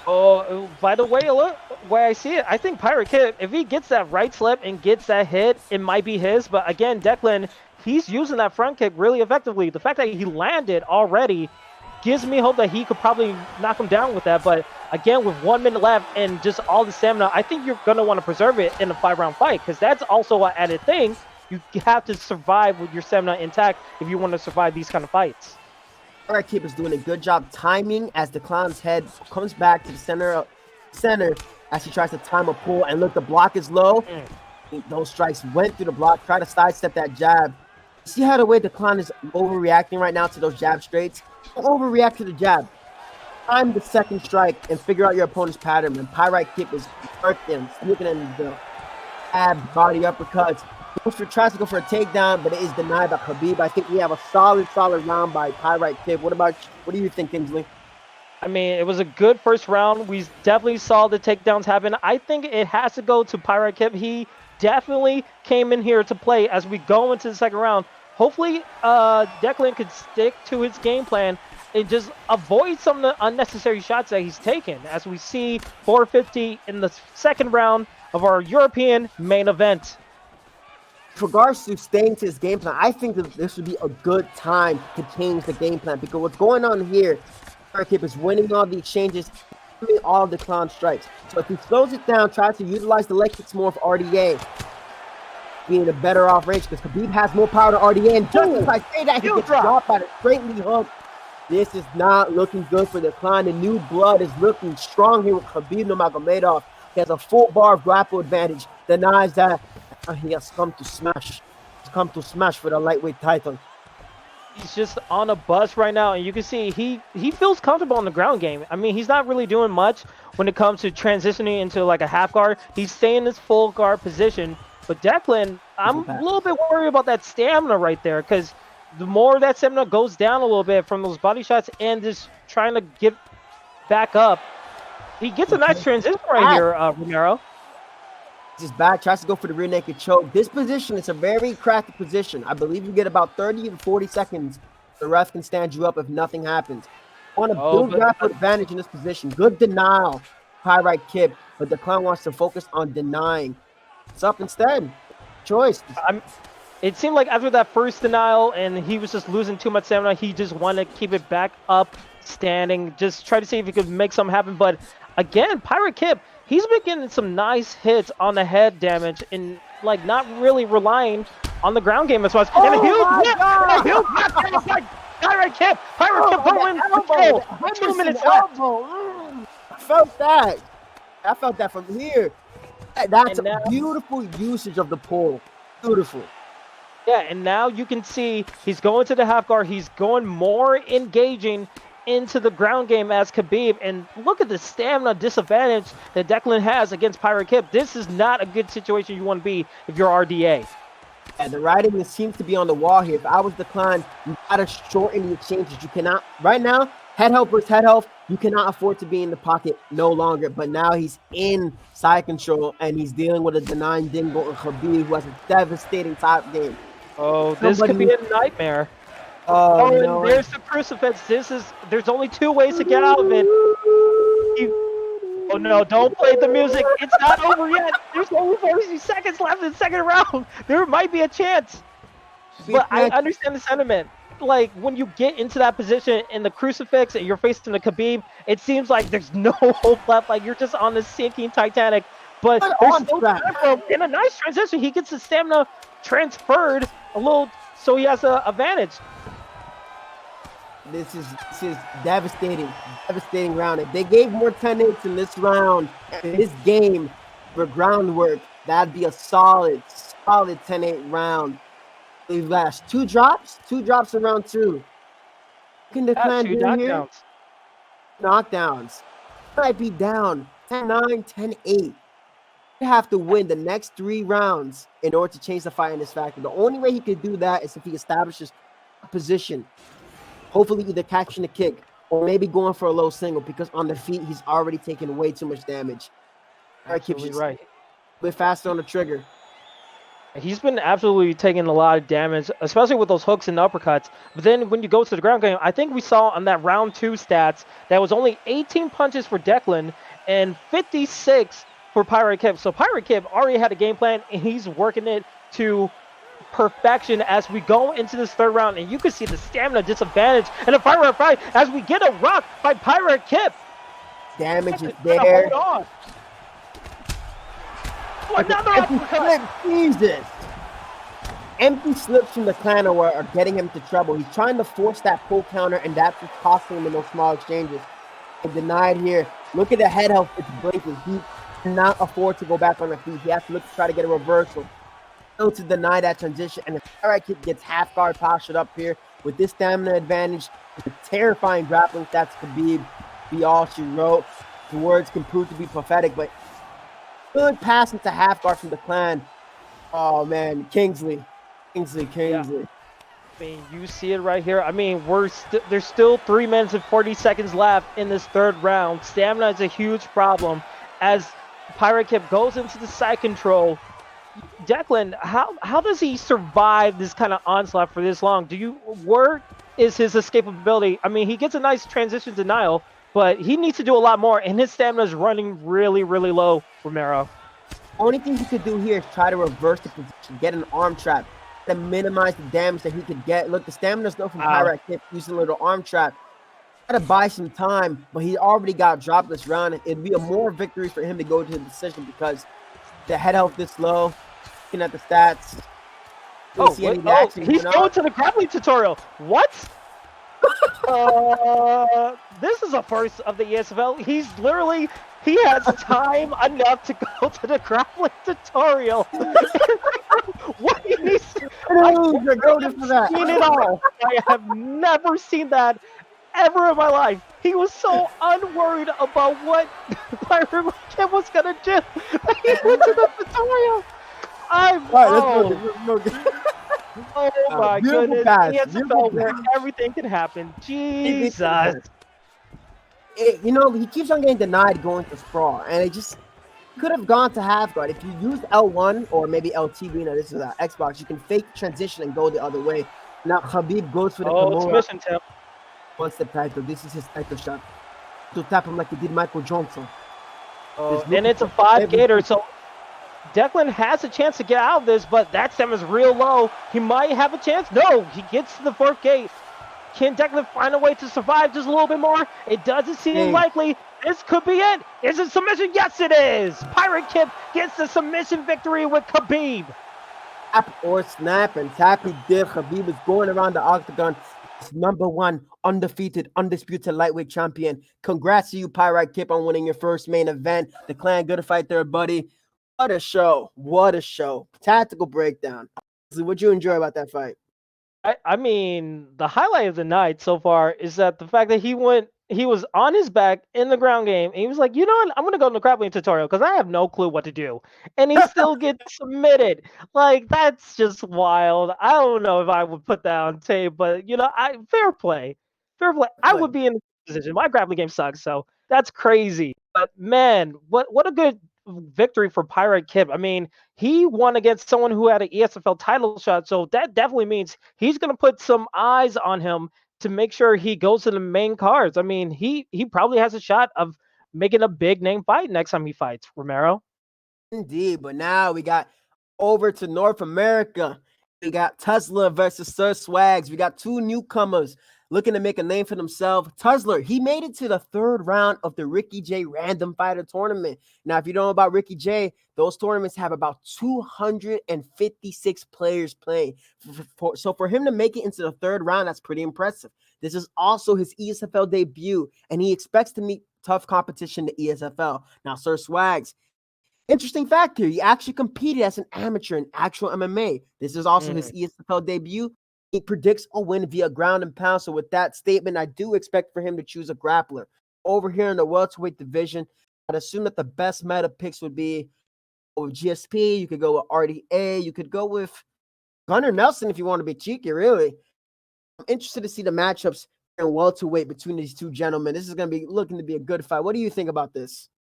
Oh, by the way, look, where I see it, I think Pirate Kip, if he gets that right slip and gets that hit, it might be his. But again, Declan, he's using that front kick really effectively. The fact that he landed already gives me hope that he could probably knock him down with that. But again, with 1 minute left and just all the stamina, I think you're going to want to preserve it in a 5-round fight because that's also an added thing. You have to survive with your stamina intact if you want to survive these kind of fights. Pirate Kip is doing a good job timing as the clown's head comes back to the center as he tries to time a pull. And look, the block is low. Those strikes went through the block. Try to sidestep that jab. See how the way the clown is overreacting right now to those jab straights? Don't overreact to the jab. Time the second strike and figure out your opponent's pattern. And Pirate Kip is working, sneaking in the jab, body uppercuts. Tries to go for a takedown, but it is denied by Khabib. I think we have a solid round by Pirate Kip. What do you think, Kingsley? I mean, it was a good first round. We definitely saw the takedowns happen. I think it has to go to Pirate Kip. He definitely came in here to play as we go into the second round. Hopefully, Declan could stick to his game plan and just avoid some of the unnecessary shots that he's taken. As we see 450 in the second round of our European main event. With regards to staying to his game plan, I think that this would be a good time to change the game plan because what's going on here, Pirate Kip is winning all the exchanges, doing all the clown strikes. So if he slows it down, tries to utilize the leg kicks more of RDA, being a better off range because Khabib has more power to RDA. And just as I say that, he gets dropped by the straight knee hook. This is not looking good for the clown. The new blood is looking strong here with Khabib Nurmagomedov. He has a full bar of grapple advantage, denies that. He has come to smash. He's come to smash for the lightweight title. He's just on a bus right now, and you can see he feels comfortable in the ground game. I mean, he's not really doing much when it comes to transitioning into like a half guard. He's staying in his full guard position. But Declan, I'm a little bit worried about that stamina right there because the more that stamina goes down a little bit from those body shots and just trying to get back up, he gets a nice transition right here, Romero. His back, tries to go for the rear naked choke. This position is a very crafty position. I believe you get about 30 to 40 seconds. The ref can stand you up if nothing happens. I want to build grapple advantage in this position. Good denial, Pirate Kip, but the clown wants to focus on denying. It's up instead. Choice. It seemed like after that first denial and he was just losing too much stamina, he just wanted to keep it back up, standing, just try to see if he could make something happen. But again, Pirate Kip, he's been getting some nice hits on the head damage and like not really relying on the ground game as much. Oh and a huge my hit! God! And a huge hit by Pirate Kip! Pirate Kip going control! 2 minutes left! I felt that. I felt that from here. That's a beautiful usage of the pull. Beautiful. Yeah, and now you can see he's going to the half guard. He's going more engaging into the ground game as Khabib. And look at the stamina disadvantage that Declan has against Pirate Kip. This is not a good situation you want to be if you're RDA. Yeah, the writing seems to be on the wall here. If I was the clown, you gotta shorten the exchanges. You cannot, right now, head health versus head health, you cannot afford to be in the pocket no longer. But now he's in side control and he's dealing with a denying Dingo and Khabib, who has a devastating top game. Oh, this could be a nightmare. Oh, no. And there's the crucifix. There's only 2 ways to get out of it. Oh no, don't play the music. It's not over yet. There's only 40 seconds left in the second round. There might be a chance. But I understand the sentiment. Like, when you get into that position in the crucifix and you're facing the Khabib, it seems like there's no hope left. Like, you're just on this sinking Titanic. but Good there's on still track. time for him. In a nice transition, he gets his stamina transferred a little, so he has an advantage. This is devastating round. If they gave more 10-8s in this round, in this game, for groundwork, that'd be a solid 10-8 round. We've got two drops in round two. What can the clan Two do here? knockdowns. Knockdowns. Might be down 10-9, 10-8. You have to win the next 3 rounds in order to change the fight in this factor. The only way he could do that is if he establishes a position. Hopefully either catching a kick or maybe going for a low single, because on the feet, he's already taken way too much damage. Absolutely right. A bit faster on the trigger. He's been absolutely taking a lot of damage, especially with those hooks and uppercuts. But then when you go to the ground game, I think we saw on that round 2 stats that was only 18 punches for Declan and 56 for Pirate Kip. So Pirate Kip already had a game plan, and he's working it to perfection as we go into this 3rd round. And you can see the stamina disadvantage and a fight as we get a rock by Pirate Kip. Damage is there. Hold on. Another uppercut. Jesus. Empty slips from the clan are getting him to trouble. He's trying to force that pull counter, and that's what's costing him in those small exchanges. And denied here. Look at the head health. It's blinking. He cannot afford to go back on the feet. He has to look to try to get a reversal. To deny that transition, and the Pirate Kip gets half guard postured up here with this stamina advantage. The terrifying grappling stats Khabib be all she wrote. The words can prove to be prophetic, but good pass into half guard from the clan. Oh man, Kingsley. Yeah. I mean, you see it right here. I mean, there's still 3 minutes and 40 seconds left in this 3rd round. Stamina is a huge problem as Pirate Kip goes into the side control. Declan, how does he survive this kind of onslaught for this long? Where is his escapability? I mean, he gets a nice transition denial, but he needs to do a lot more, and his stamina is running really, really low, Romero. Only thing he could do here is try to reverse the position, get an arm trap, to minimize the damage that he could get. Look, the stamina's low from Pirate Kip using a little arm trap. Got to buy some time, but he already got dropped this round. It'd be a more victory for him to go to the decision because the head health this low. Looking at the stats. He's going to the grappling tutorial. What? This is a first of the ESFL. He has time enough to go to the grappling tutorial. What he needs to seen it all. I have never seen that ever in my life. He was so unworried about what Pirate Kip was gonna do. He went to the tutorial. Oh my goodness. ESFL where everything can happen. Jesus. He keeps on getting denied going to sprawl, and it just could have gone to half guard. If you used L1 or maybe LT, this is an Xbox, you can fake transition and go the other way. Now Khabib goes for the Kimura. Submission tip. What's the title? This is his title shot. To tap him like he did Michael Johnson. And it's a 5-gator, so Declan has a chance to get out of this, but that stem is real low. He might have a chance. No, he gets to the 4th gate. Can Declan find a way to survive just a little bit more? It doesn't seem likely. This could be it. Is it submission? Yes, it is. Pirate Kip gets the submission victory with Khabib. Tap or snap, and tap he did. Khabib is going around the octagon. #1 undefeated, undisputed lightweight champion. Congrats to you, Pirate Kip, on winning your first main event. The clan, good to fight there, buddy. What a show. What a show. Tactical breakdown. What'd you enjoy about that fight? I mean, the highlight of the night so far is that the fact that he was on his back in the ground game, and he was like, you know what, I'm going to go to the grappling tutorial because I have no clue what to do. And he still gets submitted. Like, that's just wild. I don't know if I would put that on tape, but, fair play. Fair play. I would be in this position. My grappling game sucks, so that's crazy. But, man, what a good victory for Pirate Kip. I mean, he won against someone who had an ESFL title shot, so that definitely means he's going to put some eyes on him to make sure he goes to the main cards. I mean, he probably has a shot of making a big name fight next time he fights, Romero. Indeed, but now we got over to North America. We got Tesla versus Sir Swags. We got 2 newcomers. looking to make a name for themselves. Tuzler, he made it to the third round of the Ricky J Random Fighter Tournament. Now, if you don't know about Ricky J, those tournaments have about 256 players playing. So for him to make it into the third round, that's pretty impressive. This is also his ESFL debut, and he expects to meet tough competition to ESFL. Now, Sir Swags, interesting fact here, he actually competed as an amateur in actual MMA. This is also his ESFL debut. He predicts a win via ground and pound. So with that statement, I do expect for him to choose a grappler. Over here in the welterweight division, I'd assume that the best meta picks would be with GSP. You could go with RDA. You could go with Gunnar Nelson if you want to be cheeky, really. I'm interested to see the matchups in welterweight between these two gentlemen. This is going to be looking to be a good fight. What do you think about this?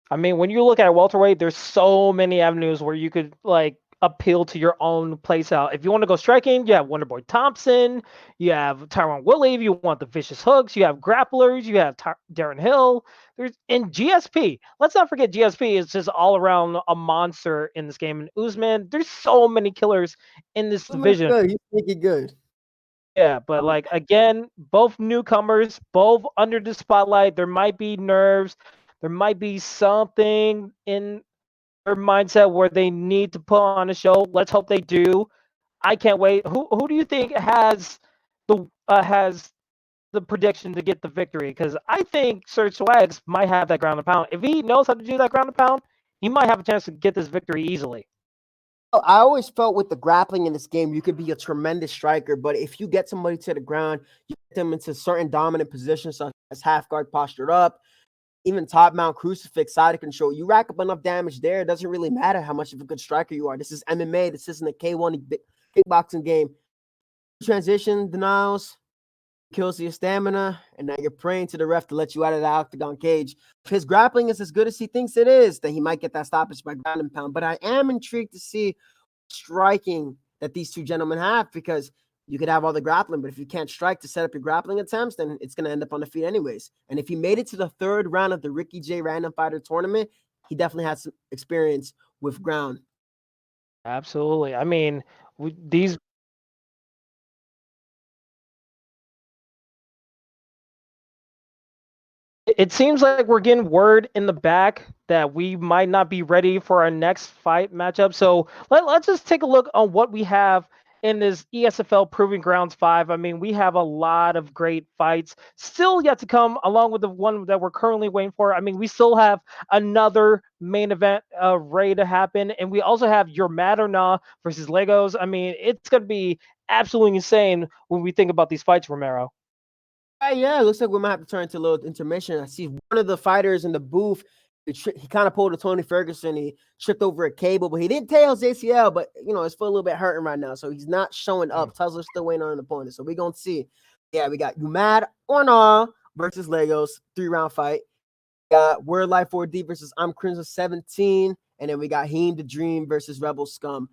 I mean, when you look at welterweight, there's so many avenues where you could like appeal to your own play style. If you want to go striking, you have Wonderboy Thompson, you have Tyron Woodley. If you want the vicious hooks, you have grapplers, you have Darren Hill. There's in GSP. Let's not forget GSP is just all around a monster in this game. And Usman, there's so many killers in this division. Good. He's sneaky good. Yeah, but like again, both newcomers, both under the spotlight. There might be nerves. There might be something in their mindset where they need to put on a show. Let's hope they do. I can't wait. Who do you think has the prediction to get the victory? Because I think Sir Swags might have that ground and pound. If he knows how to do that ground and pound, he might have a chance to get this victory easily. I always felt with the grappling in this game, you could be a tremendous striker, but if you get somebody to the ground, you get them into certain dominant positions, such as half guard postured up, even top mount crucifix, side of control, you rack up enough damage there. It doesn't really matter how much of a good striker you are. This is MMA. This isn't a K1 kickboxing game. Transition denials, kills your stamina, and now you're praying to the ref to let you out of the octagon cage. If his grappling is as good as he thinks it is, then he might get that stoppage by ground and pound. But I am intrigued to see striking that these two gentlemen have, because you could have all the grappling, but if you can't strike to set up your grappling attempts, then it's going to end up on the feet anyways. And if he made it to the third round of the Ricky J Random Fighter Tournament, he definitely has some experience with ground. Absolutely. I mean, these it seems like we're getting word in the back that we might not be ready for our next fight matchup. So let's just take a look on what we have in this ESFL Proving Grounds 5. I mean, we have a lot of great fights still yet to come, along with the one that we're currently waiting for. I mean, we still have another main event ready to happen. And we also have Your Mad or Nah versus Legos. I mean, it's going to be absolutely insane when we think about these fights, Romero. Yeah, it looks like we might have to turn to a little intermission. I see one of the fighters in the booth. He kind of pulled a Tony Ferguson. He tripped over a cable, but he didn't tear his ACL. But his foot a little bit hurting right now, so he's not showing up. Tuzler's still waiting on an opponent, so we're gonna see. Yeah, we got You Mad or Nah versus Legos 3-round fight. We got Word Life 4D versus I'm Crimson 17, and then we got Heem the Dream versus Rebel Scum.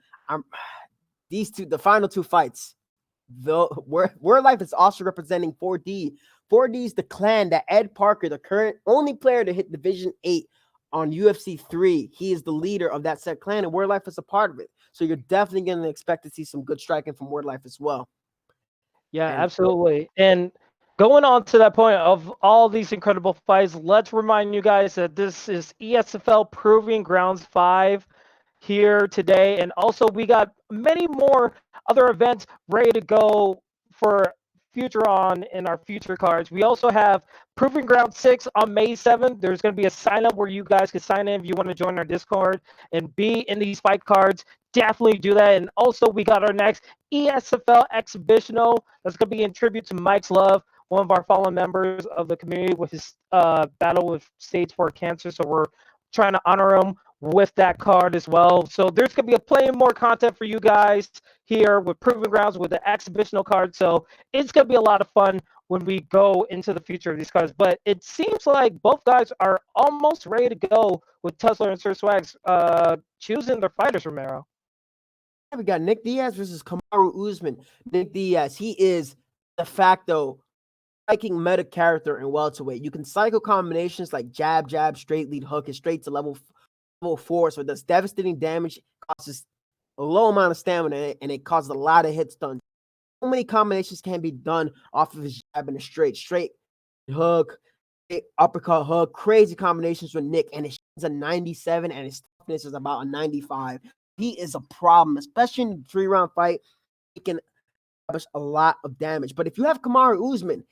These two, the final two fights. The Word Life is also representing 4D. 4D is the clan that Ed Parker, the current only player to hit Division 8 on UFC 3. He is the leader of that said clan, and Word Life is a part of it. So you're definitely going to expect to see some good striking from Word Life as well. Yeah, absolutely. And going on to that point of all these incredible fights, let's remind you guys that this is ESFL Proving Grounds 5 here today. And also we got many more other events ready to go for future on in our future cards. We also have Proving Ground 6 on May 7th. There's going to be a sign up where you guys can sign in if you want to join our Discord and be in these fight cards. Definitely do that. And also we got our next ESFL Exhibitional that's going to be in tribute to Mike's Love, one of our fallen members of the community with his battle with stage 4 cancer. So we're trying to honor him with that card as well. So there's going to be a plenty more content for you guys here with Proving Grounds with the exhibitional card. So it's going to be a lot of fun when we go into the future of these cards. But it seems like both guys are almost ready to go with Tuzler and Sir Swags choosing their fighters, Romero. We got Nick Diaz versus Kamaru Usman. Nick Diaz, he is de facto striking meta character in welterweight. You can cycle combinations like jab, straight lead hook, and straight to level 4. So it does devastating damage, causes a low amount of stamina, and it causes a lot of hit stun. So many combinations can be done off of his jab and a straight hook, uppercut hook, crazy combinations with Nick, and his is a 97 and his toughness is about a 95. He is a problem, especially in the 3-round fight. He can establish a lot of damage. But if you have Kamaru Usman, you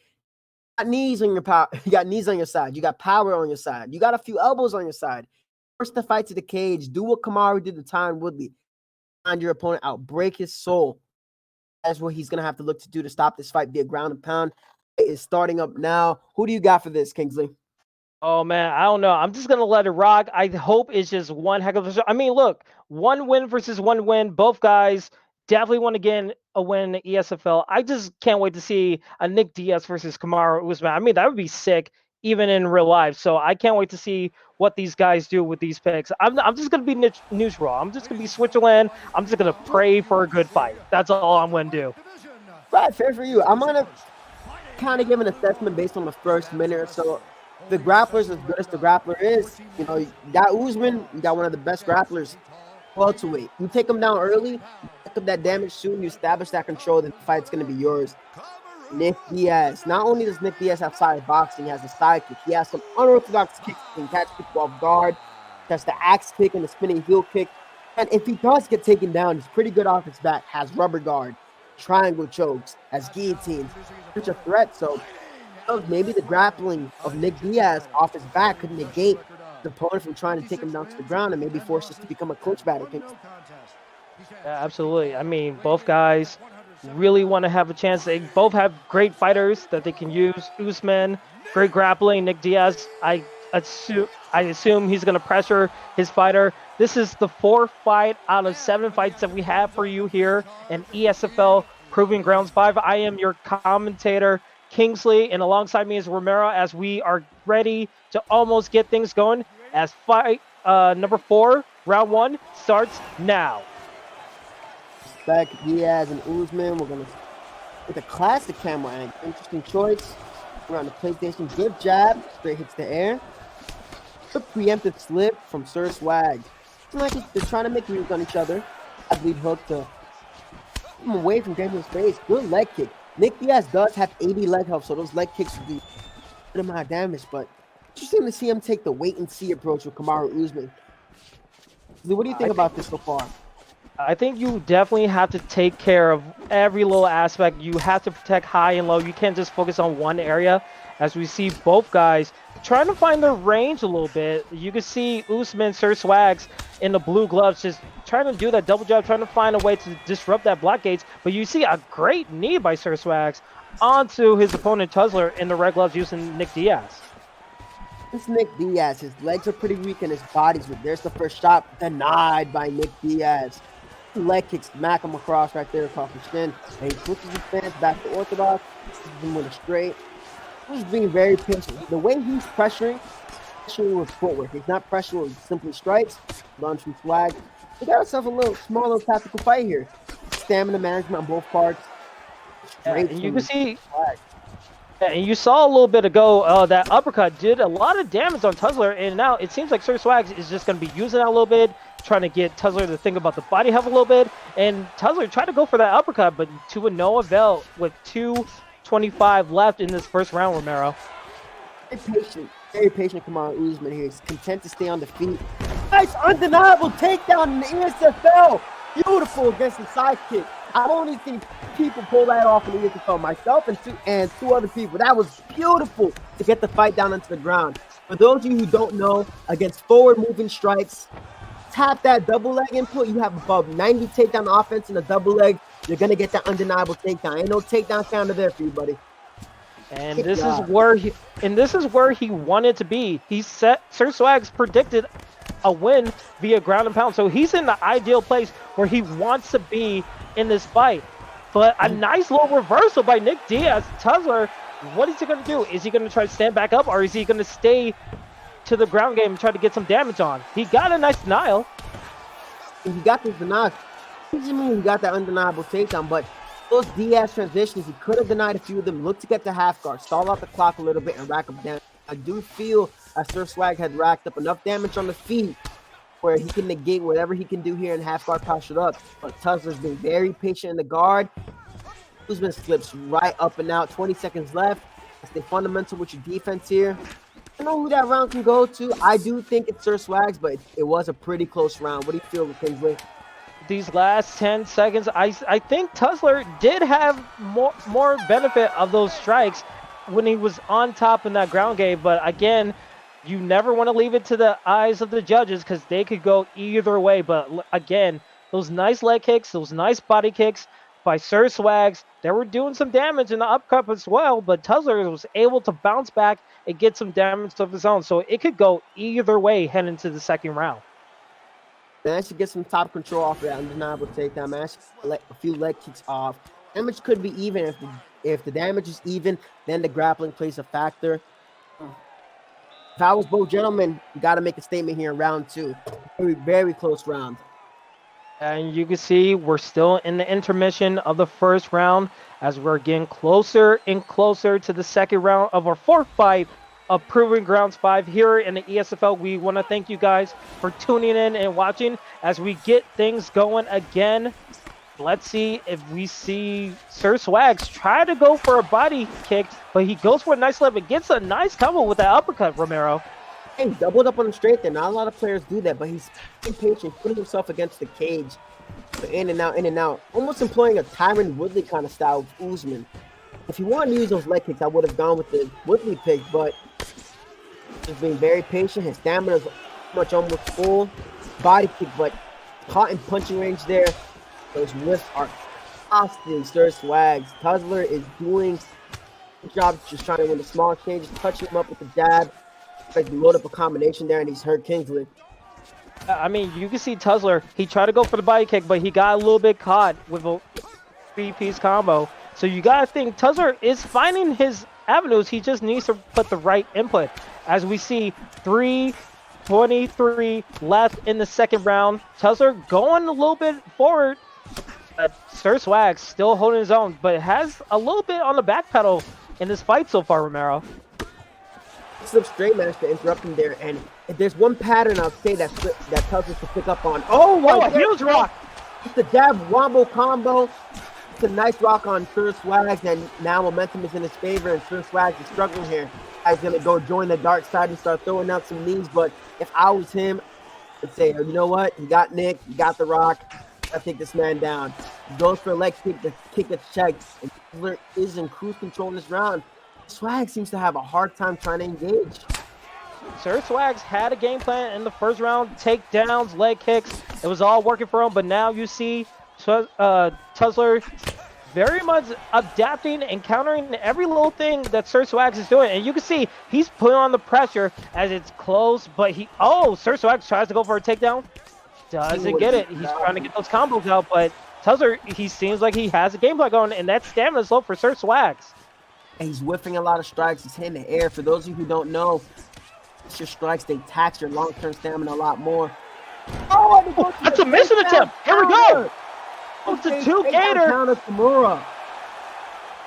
got knees on your power, you got knees on your side, you got power on your side, you got a few elbows on your side. Force the fight to the cage. Do what Kamaru did to Tyron Woodley. Find your opponent out, break his soul. That's what he's gonna have to look to do to stop this fight. Be a ground and pound. It is starting up now. Who do you got for this, Kingsley? Oh man, I don't know. I'm just gonna let it rock. I hope it's just one heck of a show. I mean, look, one win versus one win. Both guys definitely want to get a win in the ESFL. I just can't wait to see a Nick Diaz versus Kamaru Usman. I mean, that would be sick, even in real life. So I can't wait to see what these guys do with these picks. I'm just gonna be neutral. I'm just gonna be Switzerland. I'm just gonna pray for a good fight. That's all I'm gonna do. Right, fair for you. I'm gonna kind of give an assessment based on the first minute or so. The grappler's as good as the grappler is. You know, you got Usman, you got one of the best grapplers welterweight. You take him down early, you pick up that damage soon, you establish that control, then the fight's going to be yours. Nick Diaz. Not only does Nick Diaz have side boxing, he has a side kick. He has some unorthodox kicks. He can catch people off guard. That's the axe kick and the spinning heel kick. And if he does get taken down, he's pretty good off his back. Has rubber guard, triangle chokes, has guillotines. Such a threat. So maybe the grappling of Nick Diaz off his back could negate the opponent from trying to take him down to the ground and maybe force this to become a clinch battle. Yeah, absolutely. I mean, both guys really want to have a chance. They both have great fighters that they can use. Usman, great grappling. Nick Diaz, I assume he's going to pressure his fighter. This is the 4th fight out of 7 fights that we have for you here in ESFL Proving Grounds 5. I am your commentator, Kingsley, and alongside me is Romero as we are ready to almost get things going as fight number 4, round 1, starts now. Back Diaz and Usman. We're going to with a classic camera angle. Interesting choice. Around the PlayStation. Good jab. Straight hits the air. The preemptive slip from Sir Swag. It's like they're trying to make moves on each other. I believe hook to him away from Gabriel's face. Good leg kick. Nick Diaz does have 80 leg health, so those leg kicks would do a good amount of damage, but interesting to see him take the wait and see approach with Kamaru Usman. What do you think about this so far? I think you definitely have to take care of every little aspect. You have to protect high and low. You can't just focus on one area. As we see both guys trying to find their range a little bit. You can see Usman, Sir Swags in the blue gloves just trying to do that double jab, trying to find a way to disrupt that block gates. But you see a great knee by Sir Swags onto his opponent Tussler in the red gloves using Nick Diaz. It's Nick Diaz. His legs are pretty weak and his body's weak. There's the first shot denied by Nick Diaz. Leg kicks smack him across right there across the shin. And he switches his stance back to orthodox. Him with a straight. He's being very patient. The way he's pressuring with footwork. He's not pressuring with simply strikes. Lunge from Swag. He got himself a small little tactical fight here. Stamina management on both parts. And you can see, and you saw a little bit ago that uppercut did a lot of damage on Tussler, and now it seems like Sir Swags is just going to be using that a little bit, trying to get Tussler to think about the body health a little bit, and Tussler tried to go for that uppercut, but to no avail with 2:25 left in this first round, Romero. Very patient Kamaru Usman here. He's content to stay on the feet. Nice undeniable takedown in the ESFL. Beautiful against the sidekick. I've only seen people pull that off in the ESFL, myself and two other people. That was beautiful to get the fight down into the ground. For those of you who don't know, against forward-moving strikes, tap that double leg input. You have above 90 takedown offense in a double leg. You're going to get that undeniable takedown. Ain't no takedown counter there for you, buddy. And this is where he wanted to be. Sir Swags predicted a win via ground and pound. So he's in the ideal place where he wants to be in this fight. But a nice little reversal by Nick Diaz. Tussler, what is he going to do? Is he going to try to stand back up, or is he going to stay to the ground game and try to get some damage on? He got a nice denial. He got this denial. He got that undeniable takedown, but those Diaz transitions, he could have denied a few of them. Look to get the half guard, stall out the clock a little bit, and rack up damage. I do feel that Sir Swag had racked up enough damage on the feet where he can negate whatever he can do here and half guard postured up. But Tussler's been very patient in the guard. Usman slips right up and out. 20 seconds left. Stay fundamental with your defense here. I don't know who that round can go to. I do think it's Sir Swags, but it was a pretty close round. What do you feel, Kingsley? These last 10 seconds, I think Tussler did have more benefit of those strikes when he was on top in that ground game. But again, you never want to leave it to the eyes of the judges because they could go either way. But again, those nice leg kicks, those nice body kicks by Sir Swags, they were doing some damage in the upcut as well. But Tussler was able to bounce back and get some damage of his own. So it could go either way heading into the second round. Managed to get some top control off that undeniable takedown. Managed to let a few leg kicks off. Damage could be even. If the damage is even, then the grappling plays a factor. If I was both gentlemen, you got to make a statement here in round 2. Very, very close round. And you can see we're still in the intermission of the first round as we're getting closer and closer to the second round of our fourth fight of Proving Grounds 5 here in the ESFL. We want to thank you guys for tuning in and watching as we get things going again. Let's see if we see Sir Swags try to go for a body kick, but he goes for a nice left and gets a nice combo with that uppercut, Romero. Hey, he doubled up on the straight there. Not a lot of players do that, but he's impatient, putting himself against the cage. In and out, in and out. Almost employing a Tyron Woodley kind of style with Usman. If he wanted to use those leg kicks, I would have gone with the Woodley pick, but he's being very patient. His stamina is much almost full. Body kick, but caught in punching range there. Those whiffs are costly, Sir Swags. Tussler is doing a good job just trying to win the small exchanges, touching him up with the jab. Like load up a combination there, and he's hurt Kingsley. I mean, you can see Tussler, he tried to go for the body kick, but he got a little bit caught with a 3-piece combo. So you got to think Tussler is finding his avenues. He just needs to put the right input. As we see 3:23 left in the second round. Tussler going a little bit forward. Sir Swags still holding his own, but has a little bit on the back pedal in this fight so far, Romero. Slip straight managed to interrupt him there, and if there's one pattern I'll say that Tussler should pick up on. Oh, wow, a huge rock! It's the jab wombo combo. It's a nice rock on Sir Swags, and now momentum is in his favor, and Sir Swags is struggling here. He's going to go join the dark side and start throwing out some knees, but if I was him, I'd say, you know what? He got Nick, he got the rock. I take this man down. He goes for a leg kick, the kick gets checked, and Tussler is in cruise control in this round. Swag seems to have a hard time trying to engage. Sir Swags had a game plan in the first round, takedowns, leg kicks. It was all working for him, but now you see Tussler very much adapting and countering every little thing that Sir Swags is doing. And you can see he's putting on the pressure as it's close, but Sir Swags tries to go for a takedown. Doesn't get it. He's trying to get those combos out, but Tussler, he seems like he has a game plan going, and that stamina is low for Sir Swags. And he's whiffing a lot of strikes. He's hitting the air. For those of you who don't know, your strikes, they tax your long-term stamina a lot more. Oh, that's a mission attempt. Here we go. It's a two-gator.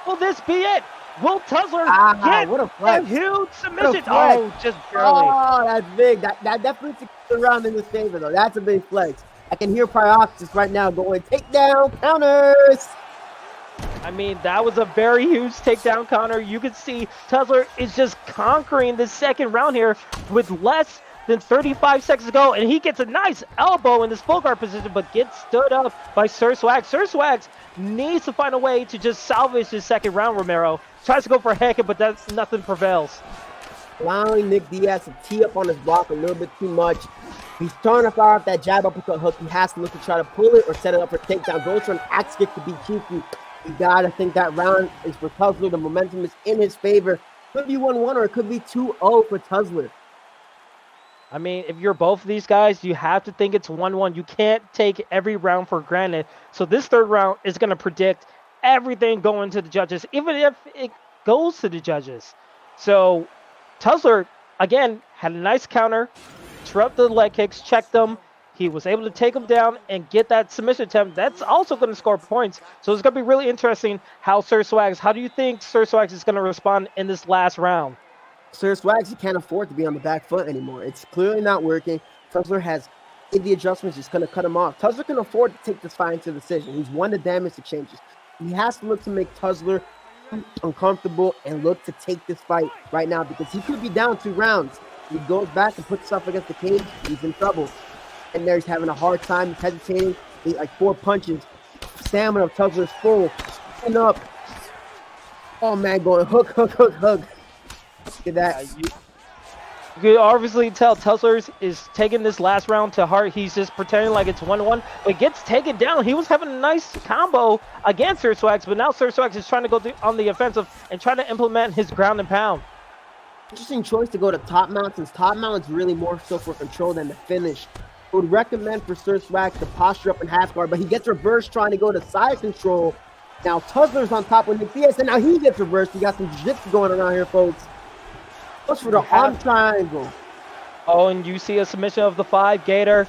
Will this be it? Will Tussler get what a huge submission? Oh, just barely. Oh, that's big. That definitely takes the round in his favor, though. That's a big flex. I can hear Prioxis right now going, takedown, counters. I mean, that was a very huge takedown counter. You can see Tussler is just conquering the second round here with less than 35 seconds to go, and he gets a nice elbow in this full guard position, but gets stood up by Sir Swags. Sir Swags needs to find a way to just salvage his second round, Romero. Tries to go for a head kick, but nothing prevails. Allowing Nick Diaz to tee up on his block a little bit too much. He's trying to fire off that jab uppercut hook. He has to look to try to pull it or set it up for takedown. Goes for an axe kick to be cheeky. You gotta think that round is for Tussler. The momentum is in his favor. Could be 1-1 or it could be 2-0 for Tussler. I mean, if you're both of these guys, you have to think it's 1-1. You can't take every round for granted. So this third round is going to predict everything going to the judges, even if it goes to the judges. So Tussler, again, had a nice counter, interrupted the leg kicks, checked them. He was able to take him down and get that submission attempt. That's also going to score points. So it's going to be really interesting how how do you think Sir Swags is going to respond in this last round? Sir Swags, he can't afford to be on the back foot anymore. It's clearly not working. Tussler has the adjustments, just going to cut him off. Tussler can afford to take this fight into decision. He's won the damage exchanges. He has to look to make Tuzler uncomfortable and look to take this fight right now because he could be down 2 rounds. He goes back and puts stuff against the cage, he's in trouble. And there he's having a hard time, he's hesitating. He's like 4 punches. Stamina of Tuzler's full. And up. Oh man, going hook. Look at that. You can obviously tell Tussler is taking this last round to heart. He's just pretending like it's 1-1, but gets taken down. He was having a nice combo against Sir Swags, but now Sir Swags is trying to go on the offensive and trying to implement his ground and pound. Interesting choice to go to top mount since top mount is really more so for control than the finish. I would recommend for Sir Swags to posture up in half guard, but he gets reversed trying to go to side control. Now Tuzzler's on top with Nick Diaz, and now he gets reversed. We got some jiu-jitsu going around here, folks. Goes for the arm triangle. Oh, and you see a submission of the 5. Gator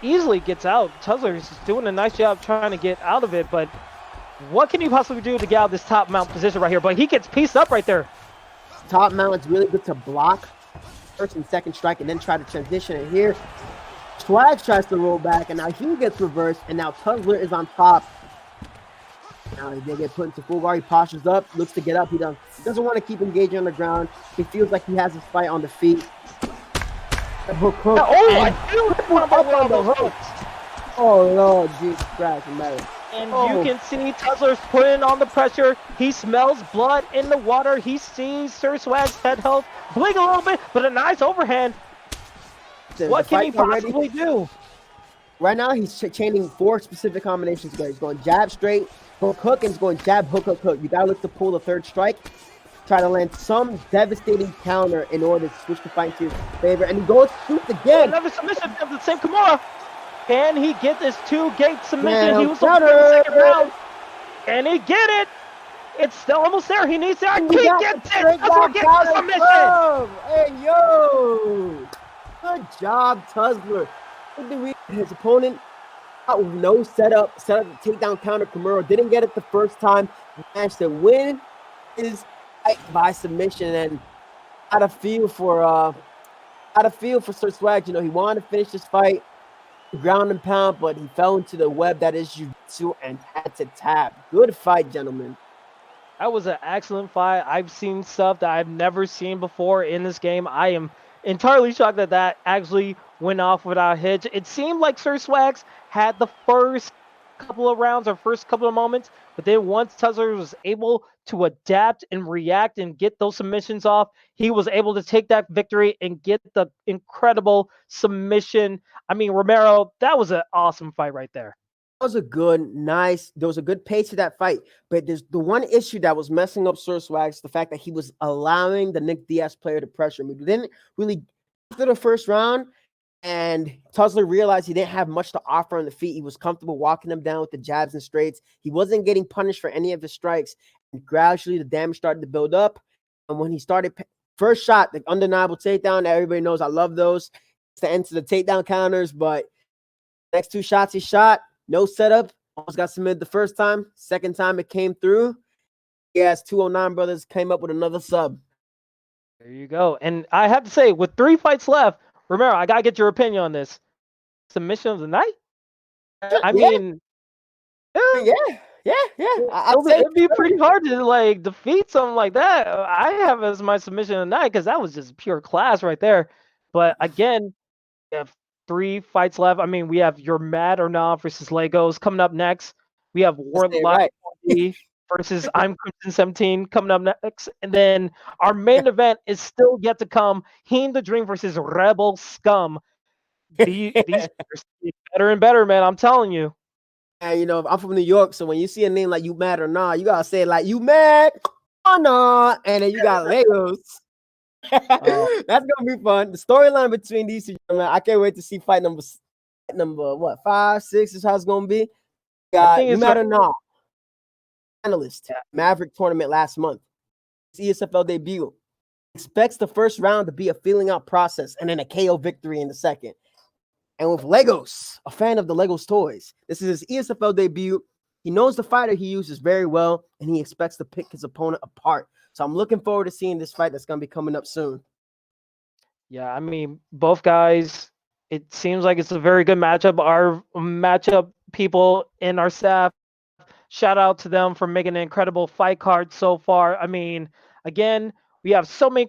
easily gets out. Tuzzler is doing a nice job trying to get out of it, but what can he possibly do to get out of this top mount position right here? But he gets pieced up right there. Top mount is really good to block first and second strike and then try to transition it here. Swag tries to roll back, and now he gets reversed, and now Tuzzler is on top. Now they get put into full guard. He postures up, looks to get up. He doesn't want to keep engaging on the ground. He feels like he has his fight on the feet. Hook. Oh, I feel up on the hook. Oh Lord, Jesus Christ, Mary. And you can see Tuzzler's putting on the pressure. He smells blood in the water. He sees Sir Swag's head health blink a little bit, but a nice overhand. What can he possibly do? Right now, he's chaining 4 specific combinations. He's going jab, straight, hook, and he's going jab, hook. You gotta look to pull the 3rd strike. Try to land some devastating counter in order to switch the fight to his favor. And he goes shoots again. Another submission of the same Kimura. Can he get this 2-gate submission? Man, he was looking for the 2nd round. Can he get it? It's still almost there. He needs that. He gets it. Tuzzler gets the submission. Hey, yo. Good job, Tuzzler. His opponent out with no setup the takedown counter. Kimura didn't get it the first time. Managed to win his fight by submission, and had a feel for Sir Swag. You know, he wanted to finish this fight ground and pound, but he fell into the web that is jiu-jitsu and had to tap. Good fight, gentlemen. That was an excellent fight. I've seen stuff that I've never seen before in this game. I am entirely shocked that actually went off without a hitch. It seemed like Sir Swags had the first couple of rounds or first couple of moments, but then once Tuzzler was able to adapt and react and get those submissions off, he was able to take that victory and get the incredible submission. I mean, Romero, that was an awesome fight right there. There was a good pace to that fight, but there's the one issue that was messing up Sir Swags, the fact that he was allowing the Nick Diaz player to pressure him. He didn't really, after the first round, and Tuzzler realized he didn't have much to offer on the feet. He was comfortable walking him down with the jabs and straights. He wasn't getting punished for any of his strikes, and gradually the damage started to build up. And when he started, first shot, the undeniable takedown, everybody knows I love those. It's the end to the takedown counters, but next 2 shots he shot. No setup. Almost got submitted the first time. Second time it came through. Yes, 209 brothers came up with another sub. There you go. And I have to say, with 3 fights left, Romero, I got to get your opinion on this. Submission of the night? I mean, yeah. It'd be pretty hard to like defeat something like that. I have as my submission of the night because that was just pure class right there. But again, we have 3 fights left. I mean, we have You're Mad or Not versus Legos coming up next. We have Warlock versus I'm Crimson 17 coming up next. And then our main event is still yet to come. Heem the Dream versus Rebel Scum. These get better and better, man. I'm telling you. And, you know, I'm from New York, so when you see a name like You Mad or Nah, you got to say it like You Mad or Nah. And then you got Legos. That's gonna be fun. The storyline between these 2, man, I can't wait to see fight number what 5, 6 is how it's gonna be. You Mad or Not analyst Maverick tournament last month. It's ESFL debut. Expects the first round to be a feeling out process and then a KO victory in the second. And with Legos, a fan of the Legos toys, this is his ESFL debut. He knows the fighter he uses very well, and he expects to pick his opponent apart. So I'm looking forward to seeing this fight that's going to be coming up soon. Yeah, I mean, both guys, it seems like it's a very good matchup. Our matchup people in our staff Shout out to them for making an incredible fight card so far. I mean, again, we have so many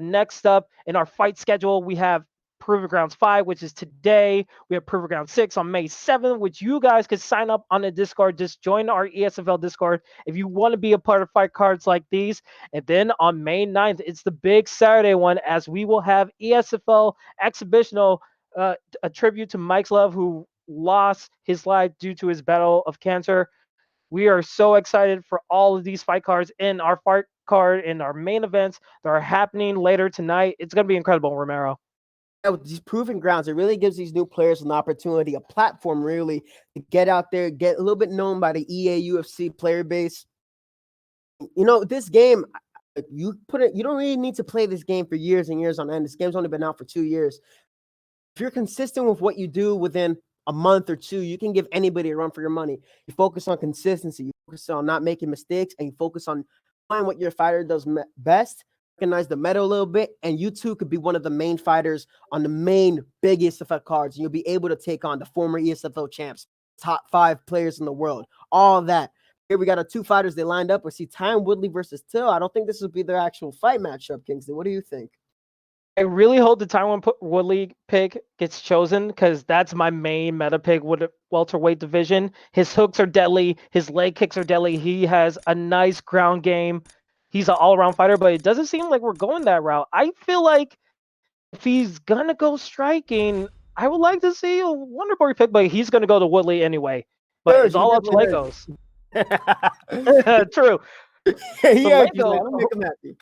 next up in our fight schedule. We have Proving Grounds 5, which is today. We have Proving Ground 6 on May 7th, which you guys could sign up on the Discord. Just join our ESFL Discord if you want to be a part of fight cards like these. And then on May 9th, it's the big Saturday one, as we will have ESFL Exhibitional, a tribute to Mike's Love, who lost his life due to his battle of cancer. We are so excited for all of these fight cards in our fight card in our main events that are happening later tonight. It's going to be incredible, Romero. With these proving grounds, it really gives these new players an opportunity, a platform really to get out there, get a little bit known by the EA UFC player base. You know, this game, you don't really need to play this game for years and years on end. This game's only been out for 2 years. If you're consistent with what you do within a month or two, you can give anybody a run for your money. You focus on consistency, you focus on not making mistakes, and you focus on finding what your fighter does best. Recognize the meta a little bit, and you too could be one of the main fighters on the main big ESFL cards, and you'll be able to take on the former ESFL champs, top 5 players in the world, all that. Here we got our 2 fighters they lined up. We see Tyron Woodley versus Till. I don't think this would be their actual fight matchup, Kingsley. What do you think? I really hope the Tyron Woodley pick gets chosen, because that's my main meta pick with the welterweight division. His hooks are deadly. His leg kicks are deadly. He has a nice ground game. He's an all-around fighter, but it doesn't seem like we're going that route. I feel like if he's going to go striking, I would like to see a Wonder Boy pick, but he's going to go to Woodley anyway. But Sure, it's all up to Legos. True. Yeah, Legos, I'll make him happy.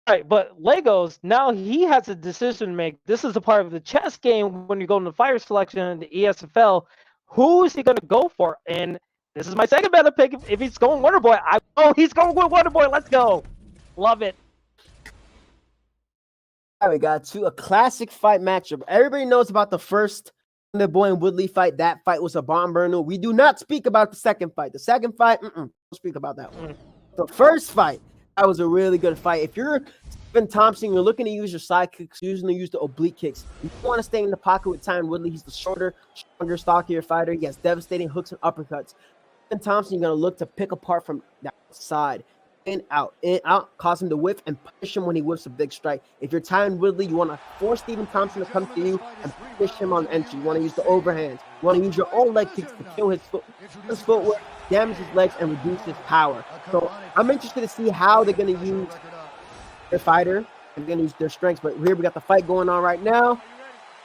Right, but Legos, now he has a decision to make. This is a part of the chess game when you go into fire selection in the ESFL. Who is he going to go for? And this is my second meta pick. If he's going Wonder Boy, he's going with Wonder Boy. Let's go. Love it. All right, we got a classic fight matchup. Everybody knows about the first Wonder Boy and Woodley fight. That fight was a bomb burner. We do not speak about the second fight. The second fight, don't speak about that one. The first fight, that was a really good fight. If you're Stephen Thompson, you're looking to use your side kicks, you're using to use the oblique kicks. You want to stay in the pocket with Tyron Woodley. He's the shorter, stronger, stockier fighter. He has devastating hooks and uppercuts. Stephen Thompson, you're going to look to pick apart from the outside. In, out, cause him to whiff and punish him when he whiffs a big strike. If you're Tyron Woodley, you want to force Stephen Thompson to come to you and punish him on entry. You want to use the overhands. You want to use your own leg kicks to kill his footwork, damage his legs, and reduce his power. So I'm interested to see how they're going to use their fighter and they're going to use their strengths. But here we got the fight going on right now.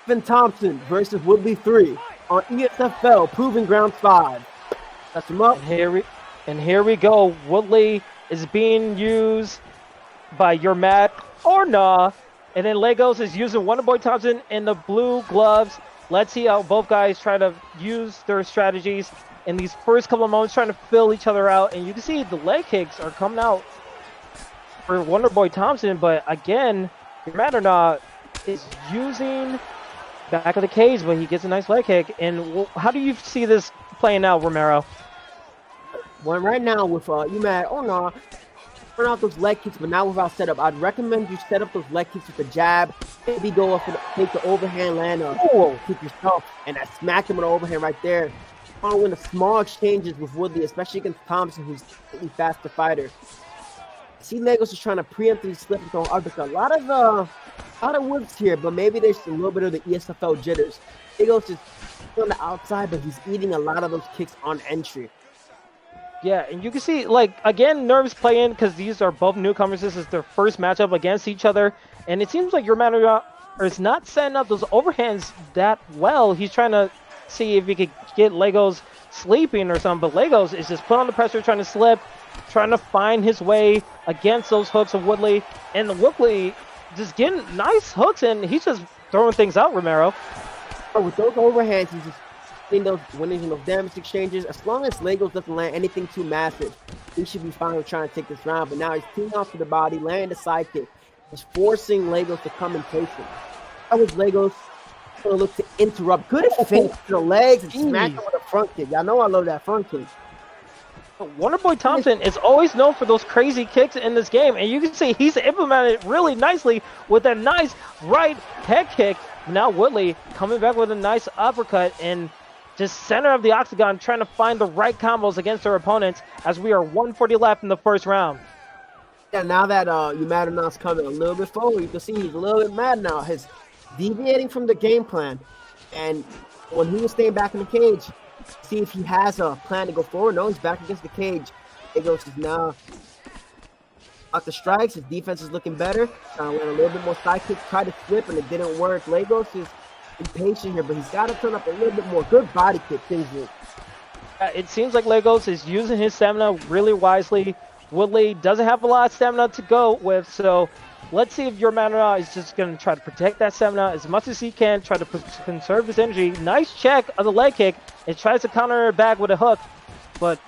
Stephen Thompson versus Woodley 3 on ESFL Proving Ground 5. That's him up. And here we go. Woodley is being used by You're Mad or Nah. And then Legos is using Wonder Boy Thompson in the blue gloves. Let's see how both guys try to use their strategies in these first couple of moments, trying to fill each other out. And you can see the leg kicks are coming out for Wonder Boy Thompson. But again, You're Mad or Nah is using back of the cage, but he gets a nice leg kick. And how do you see this playing out, Romero? Well, right now with You Mad or Nah, turn out those leg kicks, but not without setup. I'd recommend you set up those leg kicks with the jab, maybe go up and take the overhand land kick yourself, and I smack him with the overhand right there. Following the small exchanges with Woodley, especially against Thompson, who's a slightly faster fighter. I see Legos is trying to preemptively slip into an uppercut. A lot of whips here, but maybe there's a little bit of the ESFL jitters. Legos is on the outside, but he's eating a lot of those kicks on entry. Yeah, and you can see, like, again, nerves play in because these are both newcomers. This is their first matchup against each other. And it seems like your manager is not setting up those overhands that well. He's trying to see if he could get Legos sleeping or something. But Legos is just put on the pressure, trying to slip, trying to find his way against those hooks of Woodley. And Woodley just getting nice hooks, and he's just throwing things out, Romero. With those overhands, he's just winning those damage exchanges. As long as Legos doesn't land anything too massive, he should be fine with trying to take this round. But now he's teeing off to the body, landing the side kick. He's forcing Legos to come and take him. That was Legos going to look to interrupt. Good feint to the legs and smack him with a front kick. Y'all know I love that front kick. Wonder Boy Thompson is always known for those crazy kicks in this game, and you can see he's implemented it really nicely with a nice right head kick. Now Woodley coming back with a nice uppercut, and just center of the octagon, trying to find the right combos against their opponents as we are 140 left in the first round. Yeah, now that Umadanav's coming a little bit forward, you can see he's a little bit mad now. He's deviating from the game plan. And when he was staying back in the cage, see if he has a plan to go forward. No, he's back against the cage. Lagos is now off the strikes. His defense is looking better. Trying to land a little bit more side kicks. Tried to flip and it didn't work. Lagos is impatient here, but he's got to turn up a little bit more. Good body kick, Kingsley. It seems like Lagos is using his stamina really wisely. Woodley doesn't have a lot of stamina to go with, so let's see if Umadanov is just going to try to protect that stamina as much as he can, try to conserve his energy. Nice check of the leg kick, and tries to counter it back with a hook, but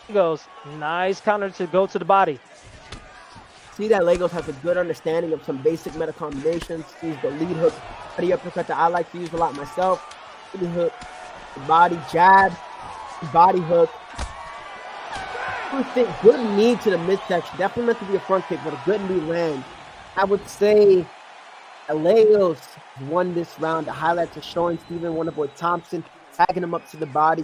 he goes, nice counter to go to the body. See that Lagos has a good understanding of some basic meta combinations. Sees the lead hook, the uppercut that I like to use a lot myself. Lead hook, the body jab, body hook. Good knee to the midsection. Definitely meant to be a front kick, but a good knee land. I would say Lagos won this round. The highlights are showing Stephen Wonderboy Thompson tagging him up to the body.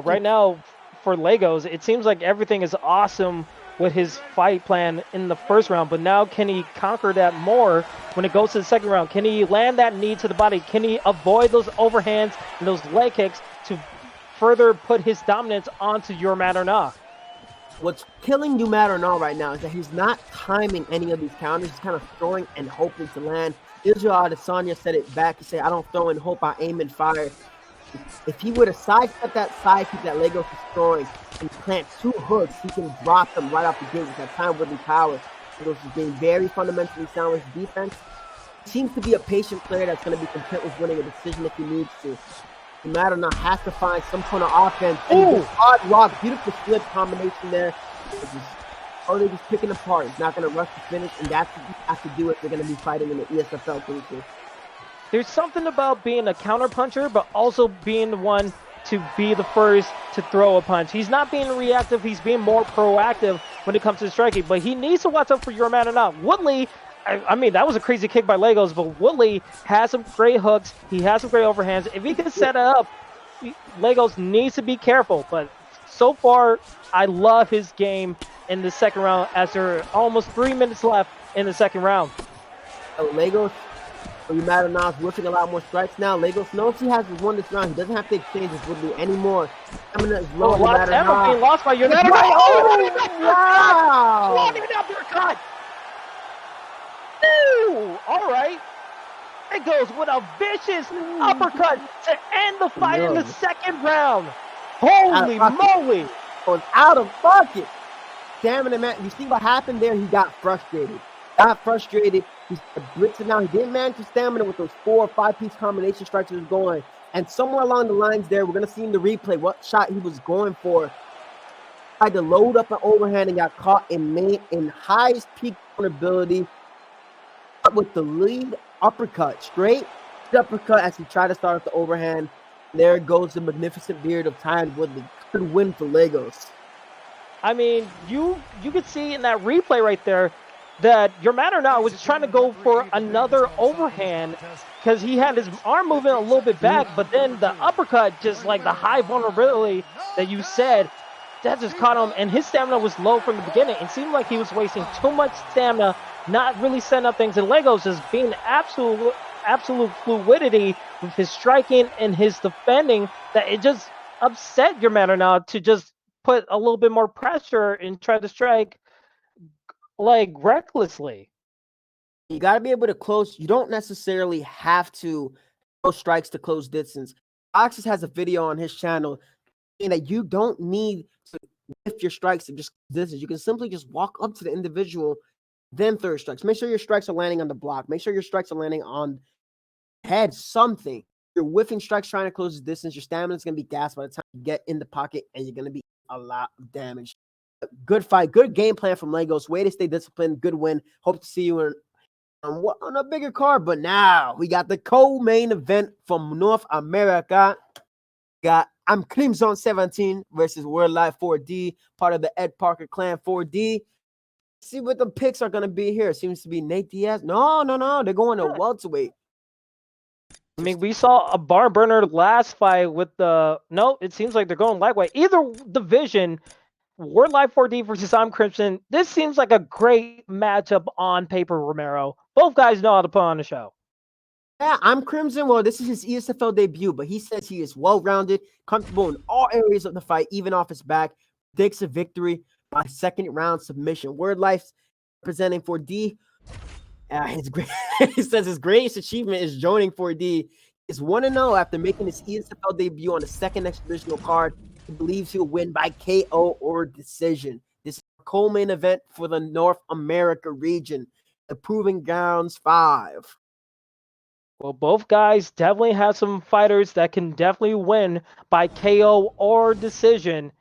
Right now, for Lagos, it seems like everything is awesome with his fight plan in the first round, but now can he conquer that more when it goes to the second round? Can he land that knee to the body? Can he avoid those overhands and those leg kicks to further put his dominance onto Umadanov? What's killing Umadanov right now is that he's not timing any of these counters. He's kind of throwing and hoping to land. Israel Adesanya said it back. He said, I don't throw and hope, I aim and fire. If he would have sidestepped that side kick that Lagos is throwing and plant two hooks, he can drop them right off the gate with that time with power. Lagos is being very fundamentally sound with his defense. He seems to be a patient player that's going to be content with winning a decision if he needs to. Umadanov has to find some kind of offense. And hard rock, beautiful slip combination there. They're just picking apart. He's not going to rush to finish, and that's what you have to do if they're going to be fighting in the ESFL position. There's something about being a counter puncher, but also being the one to be the first to throw a punch. He's not being reactive. He's being more proactive when it comes to striking, but he needs to watch out for Umadanov. Woodley, I mean, that was a crazy kick by Lagos, but Woodley has some great hooks. He has some great overhands. If he can set it up, Lagos needs to be careful, but so far, I love his game in the second round as there are almost 3 minutes left in the second round. Lagos, Umadanov's whipping a lot more strikes now. Lagos knows he has won this round. He doesn't have to exchange his Woodley anymore. Stamina is low. A lot of stamina being lost by Umadanov. Wow! Landing an uppercut. Ooh, all right. It goes with a vicious uppercut to end the fight in the second round. Holy moly! Was out of pocket. Stamina, man. You see what happened there? He got frustrated. He's blitzing now. He didn't manage his stamina with those 4 or 5 piece combination strikes he was going. And somewhere along the lines there, we're going to see in the replay what shot he was going for. Tried to load up an overhand and got caught in highest peak vulnerability with the lead uppercut. Straight uppercut as he tried to start off the overhand. There goes the magnificent beard of Tyron Woodley. Good win for Lagos. I mean, you could see in that replay right there that Umadanov was trying to go for another overhand because he had his arm moving a little bit back, but then the uppercut, just like the high vulnerability that you said, that just caught him, and his stamina was low from the beginning. It seemed like he was wasting too much stamina, not really setting up things, and Lagos just being absolute fluidity with his striking and his defending that it just upset Umadanov to just put a little bit more pressure and try to strike like recklessly. You got to be able to close. You don't necessarily have to throw strikes to close distance. Oxys has a video on his channel saying that you don't need to lift your strikes to just distance. You can simply just walk up to the individual, then throw strikes. Make sure your strikes are landing on the block. Make sure your strikes are landing on head, something. You're whiffing strikes trying to close the distance. Your stamina is going to be gassed by the time you get in the pocket, and you're going to be a lot of damage. Good fight, good game plan from Lagos. Way to stay disciplined. Good win. Hope to see you on a bigger card. But now we got the co-main event from North America. I'm Crimson 17 versus World Life 4D, part of the Ed Parker Clan 4D. See what the picks are going to be here. Seems to be Nate Diaz. No. They're going to welterweight. I mean, we saw a barn burner last fight with the. No, it seems like they're going lightweight. Either division, Word Life 4D versus I'm Crimson. This seems like a great matchup on paper, Romero. Both guys know how to put on a show. Yeah, I'm Crimson. Well, this is his ESFL debut, but he says he is well-rounded, comfortable in all areas of the fight, even off his back. Predicts a victory by second-round submission. Word Life representing 4D. He says his greatest achievement is joining 4D. Is 1-0 after making his ESFL debut on the second divisional card. He believes he'll win by KO or decision. This is a co-main event for the North America region. The Proving Grounds 5. Well, both guys definitely have some fighters that can definitely win by KO or decision.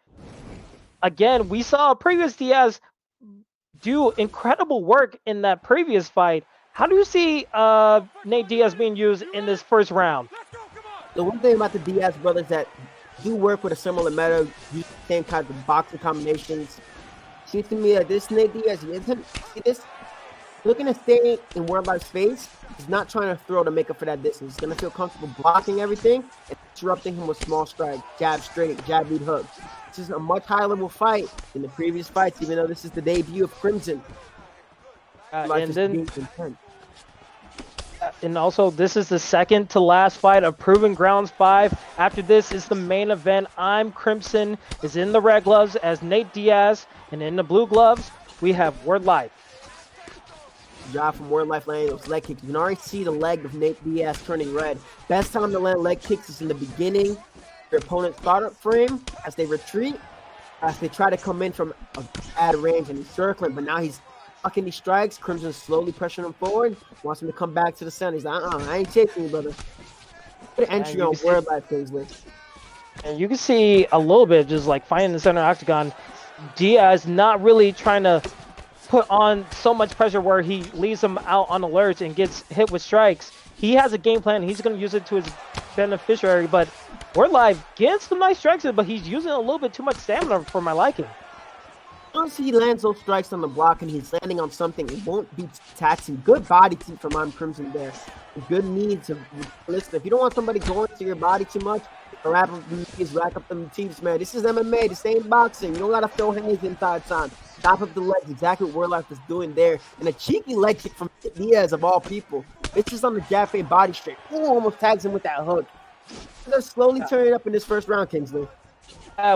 Again, we saw previous Diaz do incredible work in that previous fight. How do you see Nate Diaz being used in this first round? The one thing about the Diaz brothers that do work with a similar meta, use the same kind of boxing combinations. Seems to me that this Nate Diaz, he isn't. See this? Looking to stay in World Life's face. He's not trying to throw to make up for that distance. He's going to feel comfortable blocking everything and interrupting him with small strikes, jab straight, jab lead hook. This is a much higher level fight than the previous fights, even though this is the debut of Crimson. And also, this is the second to last fight of Proving Grounds 5. After this is the main event. I'm Crimson is in the red gloves as Nate Diaz, and in the blue gloves, we have Word Life. Job from Word Life landing those leg kicks. You can already see the leg of Nate Diaz turning red. Best time to land leg kicks is in the beginning. Your opponent's startup frame as they retreat, as they try to come in from a bad range and he's circling, but now he's fucking these strikes. Crimson slowly pressuring him forward, wants him to come back to the center. He's like, I ain't chasing you, brother. Good entry on Word Life, Kingsley. And you can see a little bit just like fighting the center octagon. Diaz not really trying to put on so much pressure where he leaves him out on alerts and gets hit with strikes. He has a game plan. He's going to use it to his beneficiary, but Word Life gets some nice strikes in, but he's using a little bit too much stamina for my liking. Once he lands those strikes on the block and he's landing on something, it won't be taxing. Good body team from I'm Crimson there. Good needs of listen. If you don't want somebody going to your body too much, rack up them knees, rack up them teeth, man. This is MMA, this ain't boxing. You don't gotta throw hands the entire time. Chop up the legs, exactly what Word Life is doing there. And a cheeky leg kick from Diaz of all people. It's just on the jab fade body straight. Ooh, almost tags him with that hook. They're slowly turning up in this first round, Kingsley.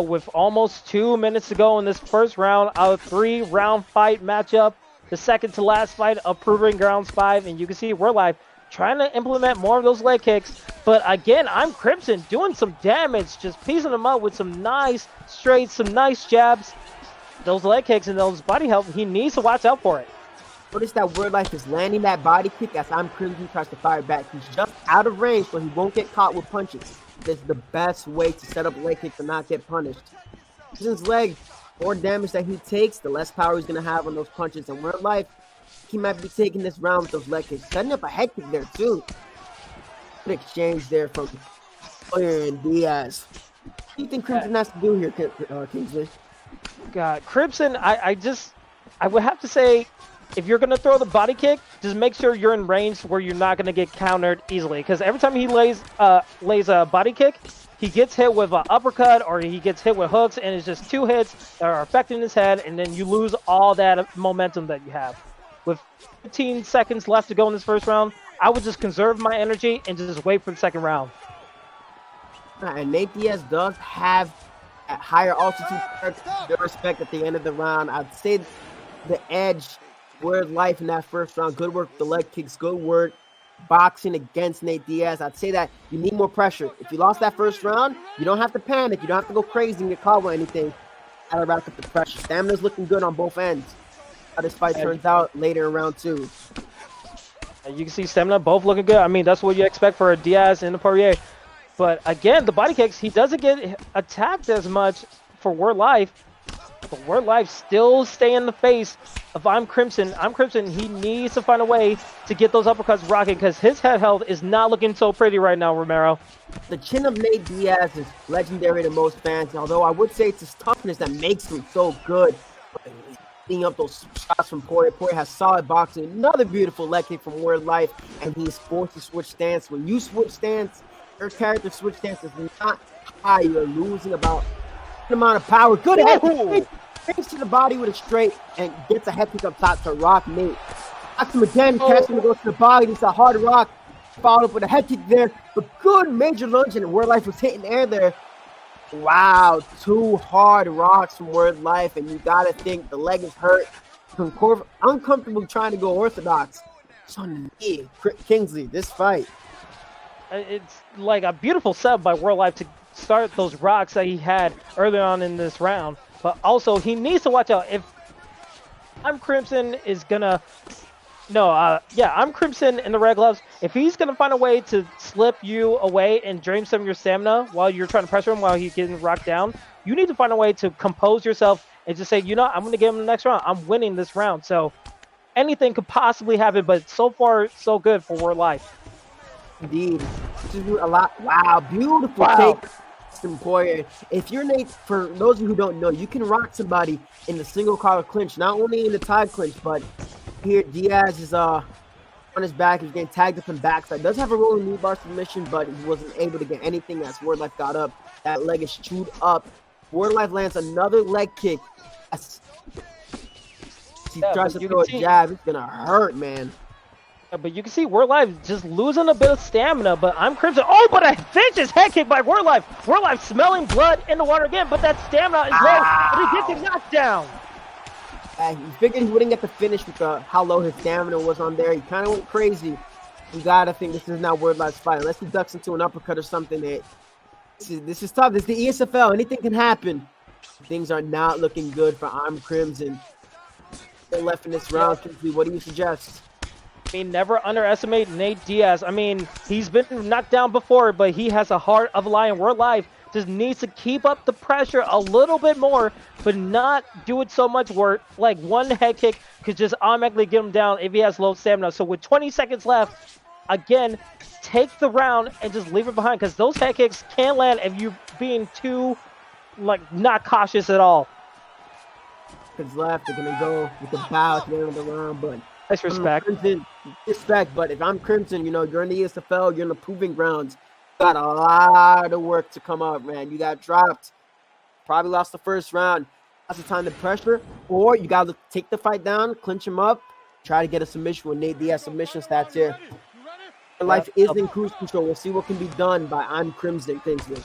With almost 2 minutes to go in this first round, a 3-round fight matchup. The second to last fight of Proving Grounds 5, and you can see Word Life trying to implement more of those leg kicks. But again, I'm Crimson doing some damage, just piecing them up with some nice straights, some nice jabs. Those leg kicks and those body help, he needs to watch out for it. Notice that Word Life is landing that body kick as I'm Crimson tries to fire back. He's just out of range, so he won't get caught with punches. This is the best way to set up a leg kick to not get punished. Crimson's leg, more damage that he takes, the less power he's going to have on those punches. And Word Life, he might be taking this round with those leg kicks. Setting up a head kick there, too. Good exchange there from Sawyer and Diaz. What do you think Crimson has to do here, Kingsley? God, Crimson, I would have to say, if you're going to throw the body kick, just make sure you're in range where you're not going to get countered easily. Because every time he lays a body kick, he gets hit with an uppercut or he gets hit with hooks, and it's just 2 hits that are affecting his head, and then you lose all that momentum that you have. With 15 seconds left to go in this first round, I would just conserve my energy and just wait for the second round. And Nate Diaz does have a higher altitude good respect at the end of the round. I'd say the edge, Word Life in that first round. Good work with the leg kicks. Good work boxing against Nate Diaz. I'd say that you need more pressure. If you lost that first round, you don't have to panic. You don't have to go crazy and get caught with anything. Gotta rack up the pressure. Stamina's looking good on both ends. How this fight turns out later in round 2. You can see stamina both looking good. I mean, that's what you expect for a Diaz and a Poirier. But again, the body kicks, he doesn't get attacked as much for Word Life. But Word Life still stay in the face of I'm Crimson. I'm Crimson, he needs to find a way to get those uppercuts rocking because his head health is not looking so pretty right now, Romero. The chin of Nate Diaz is legendary to most fans, although I would say it's his toughness that makes him so good. Being up those shots from Poirier. Poirier has solid boxing. Another beautiful leg kick from Word Life, and he's forced to switch stance. When you switch stance, your character switch stance is not high. You're losing about an amount of power. Good head kick. Takes to the body with a straight and gets a head kick up top to rock Nate. Knocks him again. Catches him to go to the body. It's a hard rock. Followed up with a head kick there. But good major lunge, and Word Life was hitting air there. Wow, 2 hard rocks from Word Life, and you gotta think the leg is hurt. Uncomfortable trying to go orthodox. So yeah, Kingsley, this fight. It's like a beautiful setup by World Life to start those rocks that he had early on in this round. But also, he needs to watch out. If I'm Crimson is gonna... I'm Crimson in the red gloves. If he's gonna find a way to slip you away and drain some of your stamina while you're trying to pressure him while he's getting rocked down, you need to find a way to compose yourself and just say, you know, I'm gonna give him the next round. I'm winning this round. So anything could possibly happen, but so far, so good for World Life. Indeed. This is a lot. Wow, beautiful take from Poirier. If you're Nate, for those of you who don't know, you can rock somebody in the single collar clinch, not only in the tie clinch, but here Diaz is on his back. He's getting tagged up in backside. Does have a rolling knee bar submission, but he wasn't able to get anything as Word Life got up. That leg is chewed up. Word Life lands another leg kick. He tries to throw a jab. It's gonna hurt, man. But you can see Word Life just losing a bit of stamina, but I'm Crimson. Oh, but a vicious head kick by Word Life. Word Life smelling blood in the water again, but that stamina is low, but he gets him knocked down. He figured he wouldn't get the finish with how low his stamina was on there. He kind of went crazy. You gotta think this is not Word Life's fight. Unless he ducks into an uppercut or something. This is tough. This is the ESFL. Anything can happen. Things are not looking good for I'm Crimson. They're left in this round. What do you suggest? I mean, never underestimate Nate Diaz. I mean, he's been knocked down before, but he has a heart of a lion. Word Life just needs to keep up the pressure a little bit more, but not do it so much where like one head kick could just automatically get him down if he has low stamina. So with 20 seconds left, again, take the round and just leave it behind, because those head kicks can land if you're being too, like, not cautious at all. Seconds left. They're gonna go with the bow at the end of the round, but nice respect. Respect, but if I'm Crimson, you know, you're in the ESFL, you're in the proving grounds. You got a lot of work to come up, man. You got dropped. Probably lost the first round. That's the time to pressure, or you got to take the fight down, clinch him up, try to get a submission with Nate Diaz submission stats here. Life is in cruise control. We'll see what can be done by I'm Crimson Kingsley.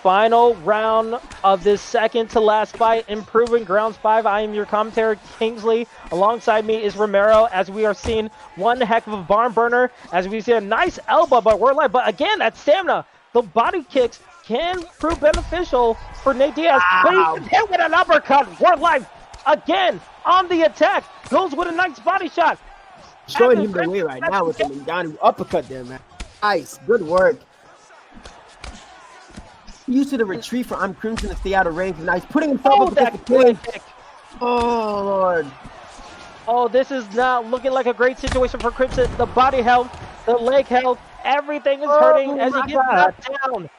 Final round of this second to last fight, Improving Grounds 5. I am your commentator, Kingsley. Alongside me is Romero, as we are seeing one heck of a barn burner, as we see a nice elbow by Word Life. But again, that stamina, the body kicks can prove beneficial for Nate Diaz. But he's hit with an uppercut. Word Life again on the attack, goes with a nice body shot. Showing him the way right now with the Ngannou uppercut there, man. Nice, good work. Used to the retreat for I'm Crimson to stay out of range. Now he's putting himself up against the clinch. Oh, Lord. Oh, this is not looking like a great situation for Crimson. The body health, the leg health, everything is hurting as he gets knocked down.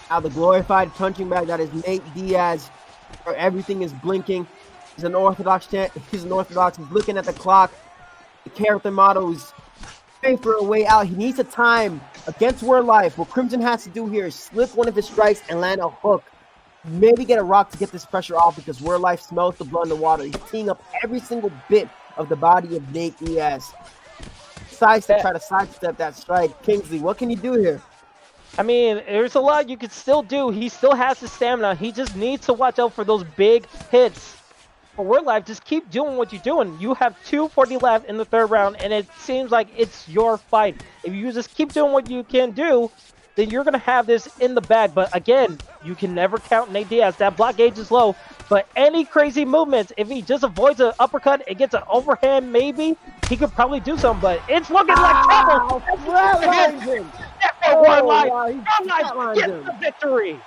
Now the glorified punching bag that is Nate Diaz, where everything is blinking. He's an orthodox. He's looking at the clock. The character model is waiting for a way out. He needs a time against Word Life. What Crimson has to do here is slip one of his strikes and land a hook. Maybe get a rock to get this pressure off, because Word Life smells the blood in the water. He's teeing up every single bit of the body of Nate Diaz. Try to sidestep that strike. Kingsley, what can you do here? I mean, there's a lot you could still do. He still has the stamina. He just needs to watch out for those big hits. For Word Life, just keep doing what you're doing. You have 2:40 left in the third round, and it seems like it's your fight. If you just keep doing what you can do, then you're going to have this in the bag. But again, you can never count Nate Diaz. That block gauge is low. But any crazy movements, if he just avoids an uppercut and gets an overhand, maybe he could probably do something. But it's looking like trouble. Word Life gets the victory.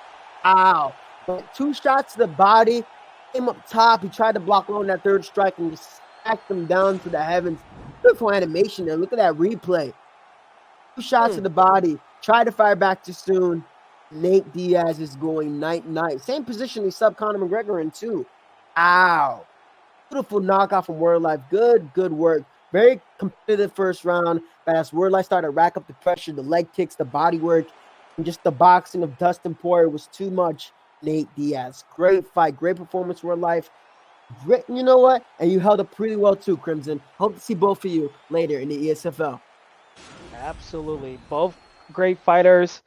Wow. But 2 shots to the body. Came up top. He tried to block low on that third strike and just stacked him down to the heavens. Beautiful animation there. Look at that replay. 2 shots to the body. Tried to fire back too soon. Nate Diaz is going night-night. Same position he subbed Conor McGregor in too. Ow. Beautiful knockout from Word Life. Good work. Very competitive first round. But as Word Life started to rack up the pressure, the leg kicks, the body work, and just the boxing of Dustin Poirier was too much. Nate Diaz. Great fight. Great performance, Word Life. Great, you know what? And you held up pretty well too, Crimson. Hope to see both of you later in the ESFL. Absolutely. Both great fighters.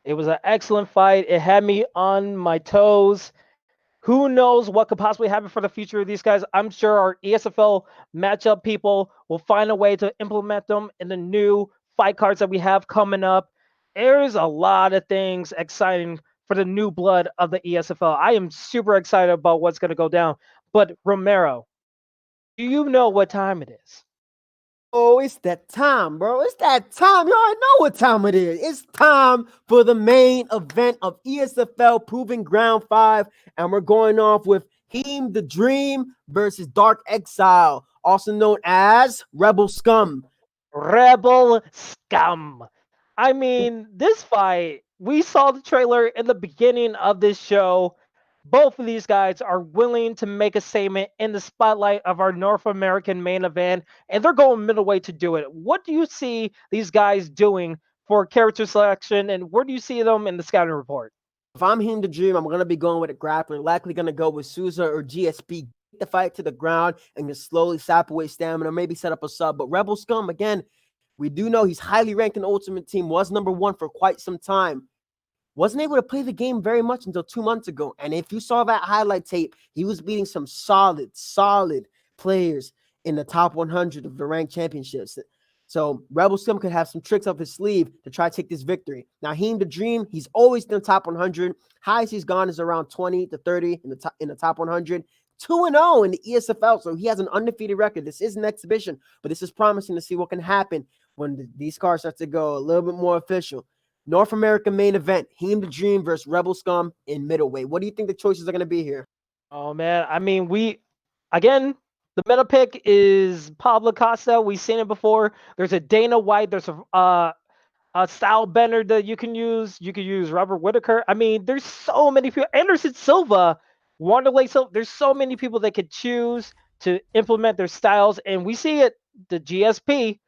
It was an excellent fight. It had me on my toes. Who knows what could possibly happen for the future of these guys? I'm sure our ESFL matchup people will find a way to implement them in the new fight cards that we have coming up. There's a lot of things exciting for the new blood of the ESFL. I am super excited about what's going to go down. But Romero, do you know what time it is? Oh, it's that time, bro. It's that time. You already know what time it is. It's time for the main event of ESFL Proving Ground 5. And we're going off with Heem the Dream versus Dark Exile, also known as Rebel Scum. Rebel Scum. I mean, this fight, we saw the trailer in the beginning of this show. Both of these guys are willing to make a statement in the spotlight of our North American main event, and they're going middleweight to do it. What do you see these guys doing for character selection, and where do you see them in the scouting report? If I'm Heem the Dream, I'm going to be going with a grappler, likely going to go with Souza or GSP. Get the fight to the ground and just slowly sap away stamina, maybe set up a sub. But Rebel Scum, again, we do know he's highly ranked in the Ultimate Team, was number 1 for quite some time. Wasn't able to play the game very much until 2 months ago. And if you saw that highlight tape, he was beating some solid players in the top 100 of the ranked championships. So Rebel Scum could have some tricks up his sleeve to try to take this victory. Now, Heem the Dream, he's always in the top 100. Highest he's gone is around 20 to 30 in the top 100. 2-0 in the ESFL, so he has an undefeated record. This is an exhibition, but this is promising to see what can happen when these cards start to go a little bit more official. North American main event, Heem the Dream versus Rebel Scum in middleweight. What do you think the choices are going to be here? Oh, man. I mean, again, the meta pick is Pablo Costa. We've seen it before. There's a Dana White. There's a style bender that you can use. You can use Robert Whitaker. I mean, there's so many people. Anderson Silva, Wanderlei Silva. There's so many people that could choose to implement their styles, and we see it. The GSP.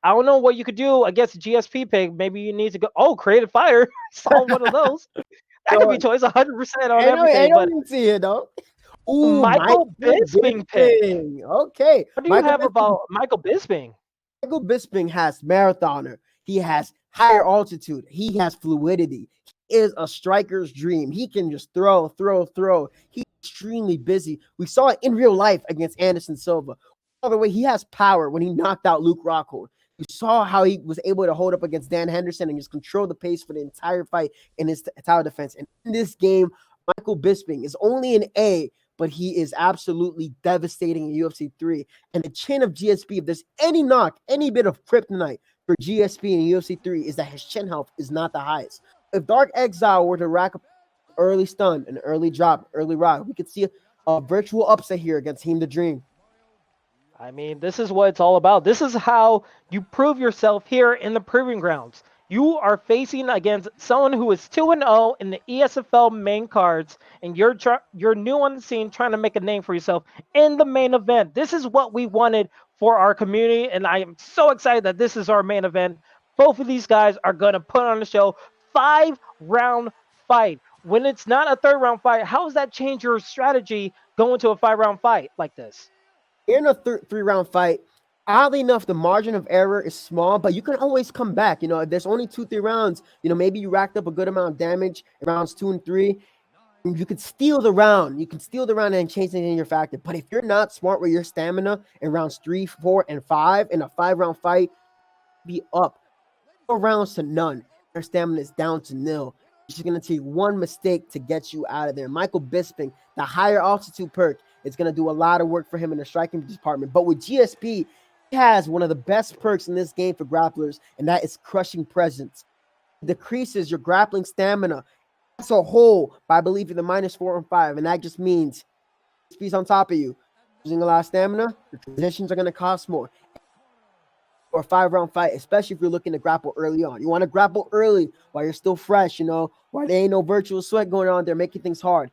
I don't know what you could do against a GSP pick. Maybe you need to go. Oh, Creative Fire. Saw one of those. That could be choice 100% on everything. I But don't see it though. Ooh, Michael Bisping pick. Okay. What do you have about Michael Bisping? Michael Bisping has marathoner. He has higher altitude. He has fluidity. He is a striker's dream. He can just throw. He's extremely busy. We saw it in real life against Anderson Silva. By the way, he has power when he knocked out Luke Rockhold. You saw how he was able to hold up against Dan Henderson and just control the pace for the entire fight in his tower defense. And in this game, Michael Bisping is only an A, but he is absolutely devastating in UFC 3. And the chin of GSP, if there's any knock, any bit of kryptonite for GSP in UFC 3, is that his chin health is not the highest. If Dark Exile were to rack up early stun, an early drop, early rock, we could see a virtual upset here against Heem the Dream. I mean, this is what it's all about. This is how you prove yourself here in the Proving Grounds. You are facing against someone who is 2-0 in the ESFL main cards, and you're new on the scene trying to make a name for yourself in the main event. This is what we wanted for our community, and I am so excited that this is our main event. Both of these guys are going to put on the show 5-round fight. When it's not a 3rd-round fight, how does that change your strategy going to a 5-round fight like this? In a 3-round fight, oddly enough, the margin of error is small, but you can always come back. If there's only 2-3 rounds, maybe you racked up a good amount of damage in rounds 2 and 3. You could steal the round. You can steal the round and change it in your factor. But if you're not smart with your stamina in rounds 3, 4, and 5 in a 5-round fight, be up 4 rounds to none. Your stamina is down to nil. It's just going to take one mistake to get you out of there. Michael Bisping, the higher altitude perk, is going to do a lot of work for him in the striking department. But with GSP, he has one of the best perks in this game for grapplers, and that is crushing presence. It decreases your grappling stamina as a whole by, I believe, either -4 and 5, and that just means GSP's on top of you. Using a lot of stamina, your transitions are going to cost more. Or a 5-round fight, especially if you're looking to grapple early on. You want to grapple early while you're still fresh, while there ain't no virtual sweat going on. They're making things hard.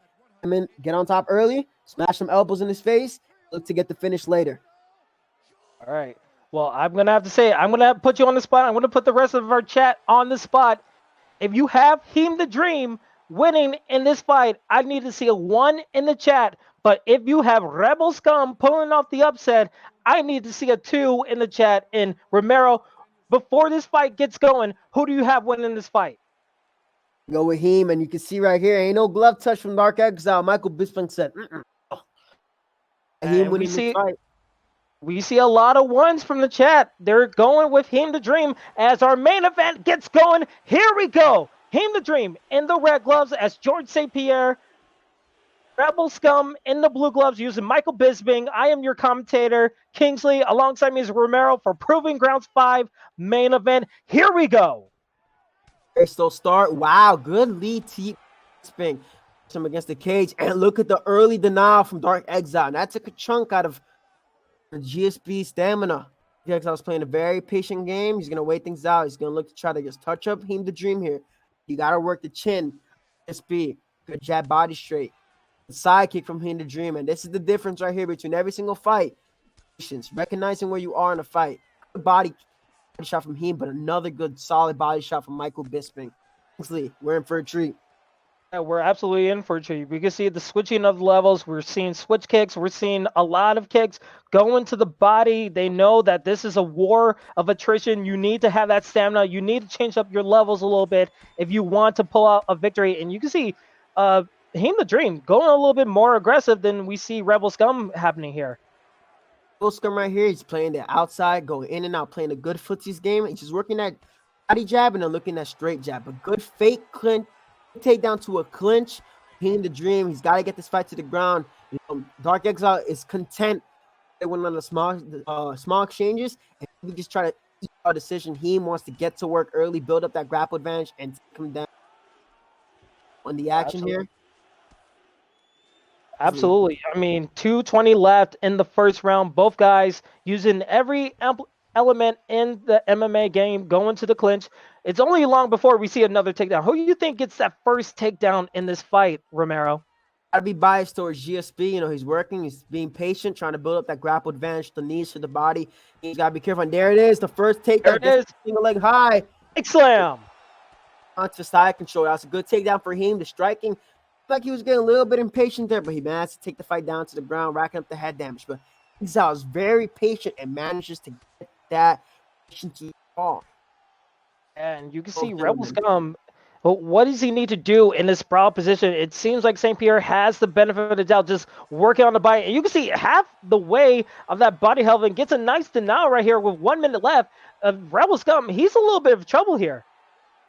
Get on top early, smash some elbows in his face, Look to get the finish later. All right. Well, I'm gonna have to say, I'm gonna put you on the spot. I'm gonna put the rest of our chat on the spot. If you have Heem the Dream winning in this fight, I need to see a 1 in the chat. But if you have Rebel Scum pulling off the upset, I need to see a 2 in the chat. And Romero, before this fight gets going, who do you have winning this fight? Go with Heem, and you can see right here, ain't no glove touch from Dark Exile. Michael Bisping said, Heem winning this fight. We see a lot of 1s from the chat. They're going with Heem the Dream as our main event gets going. Here we go. Heem the Dream in the red gloves as George St. Pierre. Rebel Scum in the blue gloves using Michael Bisping. I am your commentator, Kingsley. Alongside me is Romero for Proving Grounds 5 main event. Here we go. So start. Wow, good lead to Bisping. Him against the cage. And look at the early denial from Dark Exile. And that took a chunk out of GSP stamina. Exile's playing a very patient game. He's going to wait things out. He's going to look to try to just touch up Heem the Dream here. You got to work the chin. GSP. Good jab, body straight. Sidekick from Heem the Dream, and this is the difference right here between every single fight. Recognizing where you are in a fight. Good body shot from Heem, but another good solid body shot from Michael Bisping. Kingsley, we're in for a treat. Yeah, we're absolutely in for a treat. We can see the switching of levels. We're seeing switch kicks. We're seeing a lot of kicks going to the body. They know that this is a war of attrition. You need to have that stamina. You need to change up your levels a little bit if you want to pull out a victory. And you can see Heem the Dream going a little bit more aggressive than we see Rebel Scum happening here. Rebel Scum right here, he's playing the outside, going in and out, playing a good footsies game. He's just working that body jab and then looking at straight jab. A good fake clinch, takedown to a clinch. Heem the Dream, he's got to get this fight to the ground. Dark Exile is content. They went on the small exchanges, and we just try to eat our decision. Heem wants to get to work early, build up that grapple advantage, and take him down on the action here. Absolutely. I mean, 2:20 left in the first round. Both guys using every element in the MMA game, going to the clinch. It's only long before we see another takedown. Who do you think gets that first takedown in this fight, Romero? Gotta be biased towards GSP. You know, he's working, he's being patient, trying to build up that grapple advantage, the knees to the body. He's gotta be careful. And there it is, the first takedown. There it is. Single leg high. Big slam. Onto side control. That's a good takedown for him. The striking, like he was getting a little bit impatient there, but he managed to take the fight down to the ground, racking up the head damage. But Exile is very patient and manages to get that patient to fall. And you can see Rebel Scum. But what does he need to do in this sprawl position? It seems like St. Pierre has the benefit of the doubt, just working on the body. And you can see half the way of that body health and gets a nice denial right here with 1 minute left. Rebel Scum, he's a little bit of trouble here.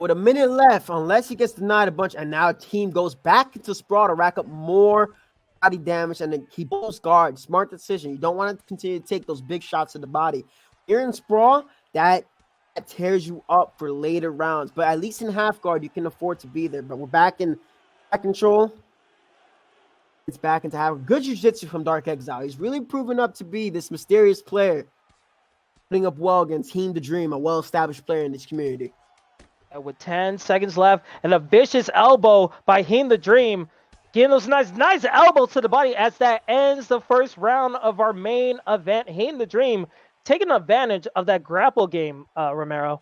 With a minute left, unless he gets denied a bunch, and now team goes back into sprawl to rack up more body damage, and then he pulls guard. Smart decision. You don't want to continue to take those big shots to the body. You're in sprawl, that tears you up for later rounds. But at least in half guard, you can afford to be there. But we're back in back control. It's back into half. Good jiu-jitsu from Dark Exile. He's really proven up to be this mysterious player, putting up well against Heem the Dream, a well-established player in this community. With 10 seconds left, and a vicious elbow by Heem the Dream, getting those nice elbows to the body as that ends the first round of our main event. Heem the Dream taking advantage of that grapple game, Romero.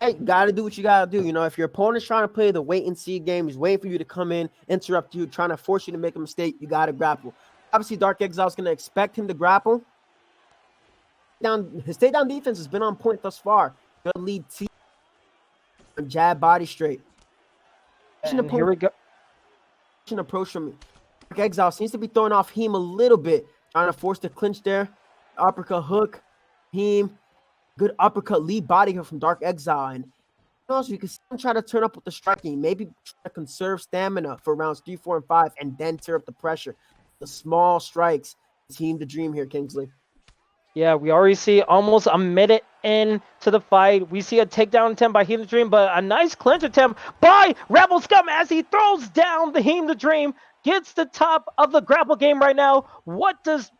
Hey, you got to do what you got to do. You know, if your opponent's trying to play the wait-and-see game, he's waiting for you to come in, interrupt you, trying to force you to make a mistake, you got to grapple. Obviously, Dark Exile is going to expect him to grapple. His takedown defense has been on point thus far. Good lead team. Jab, body straight. And here we go. Approach from me. Dark Exile seems to be throwing off Heem a little bit, trying to force the clinch there. Uppercut hook. Heem. Good uppercut lead body here from Dark Exile. And also, you can see him try to turn up with the striking. Maybe try to conserve stamina for rounds 3, 4, and 5, and then tear up the pressure. The small strikes. Heem the Dream here, Kingsley. Yeah, we already see almost a minute into the fight. We see a takedown attempt by Heem the Dream, but a nice clinch attempt by Rebel Scum as he throws down the Heem the Dream. Gets the top of the grapple game right now. What does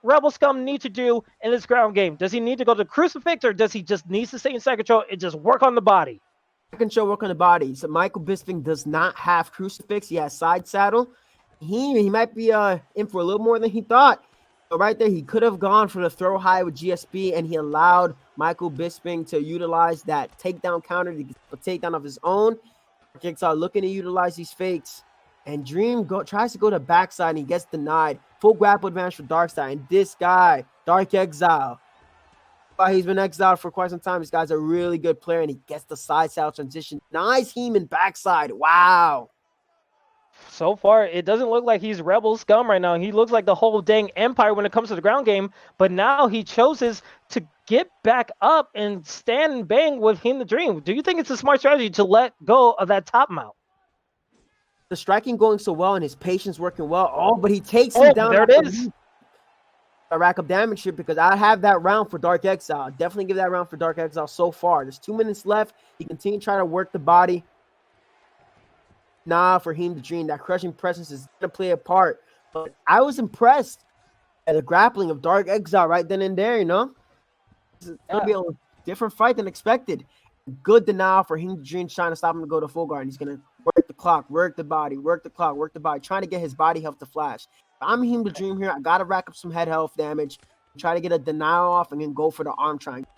Rebel Scum need to do in this ground game? Does he need to go to crucifix, or does he just need to stay in side control and just work on the body? Control, work on the body. So Michael Bisping does not have crucifix. He has side saddle. He might be in for a little more than he thought. So right there, he could have gone for the throw high with GSP, and he allowed Michael Bisping to utilize that takedown counter to get a takedown of his own. Jigsaw looking to utilize these fakes, and Dream tries to go to backside, and he gets denied. Full grapple advantage for Darkside, and this guy, Dark Exile, he's been exiled for quite some time. This guy's a really good player, and he gets the side saddle transition. Nice Heeman backside. Wow. So far, it doesn't look like he's Rebel scum right now. He looks like the whole dang empire when it comes to the ground game. But now he chooses to get back up and stand and bang with him the Dream. Do you think it's a smart strategy to let go of that top mount? The striking going so well and his patience working well. Oh, but he takes him down. There it is. I rack up damage here because I have that round for Dark Exile. Definitely give that round for Dark Exile so far. There's 2 minutes left. He continue to try to work the body. Nah, for him to Dream, that crushing presence is going to play a part. But I was impressed at the grappling of Dark Exile right then and there, you know? It's going to be a different fight than expected. Good denial for him to Dream, trying to stop him to go to full guard. He's going to work the clock, work the body, work the clock, work the body, trying to get his body health to flash. If I'm him to Dream here, I got to rack up some head health damage, try to get a denial off, and then go for the arm triangle.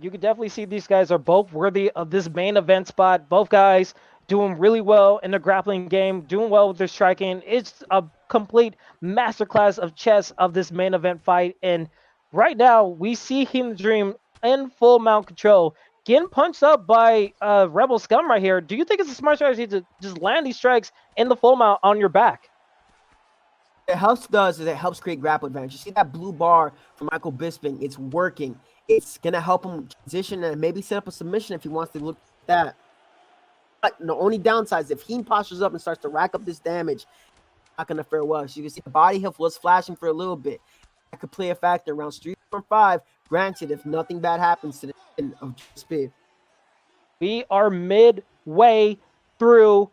You can definitely see these guys are both worthy of this main event spot. Both guys doing really well in the grappling game, doing well with their striking. It's a complete masterclass of chess of this main event fight. And right now, we see him Dream in full mount control, getting punched up by Rebel Scum right here. Do you think it's a smart strategy to just land these strikes in the full mount on your back? It helps create grapple advantage. You see that blue bar from Michael Bisping? It's working. It's going to help him transition and maybe set up a submission if he wants to look at that. But the only downside is if he postures up and starts to rack up this damage, not going to fare well. So you can see the body health was flashing for a little bit. That could play a factor around 3.5. Granted, if nothing bad happens to the end of speed. We are midway through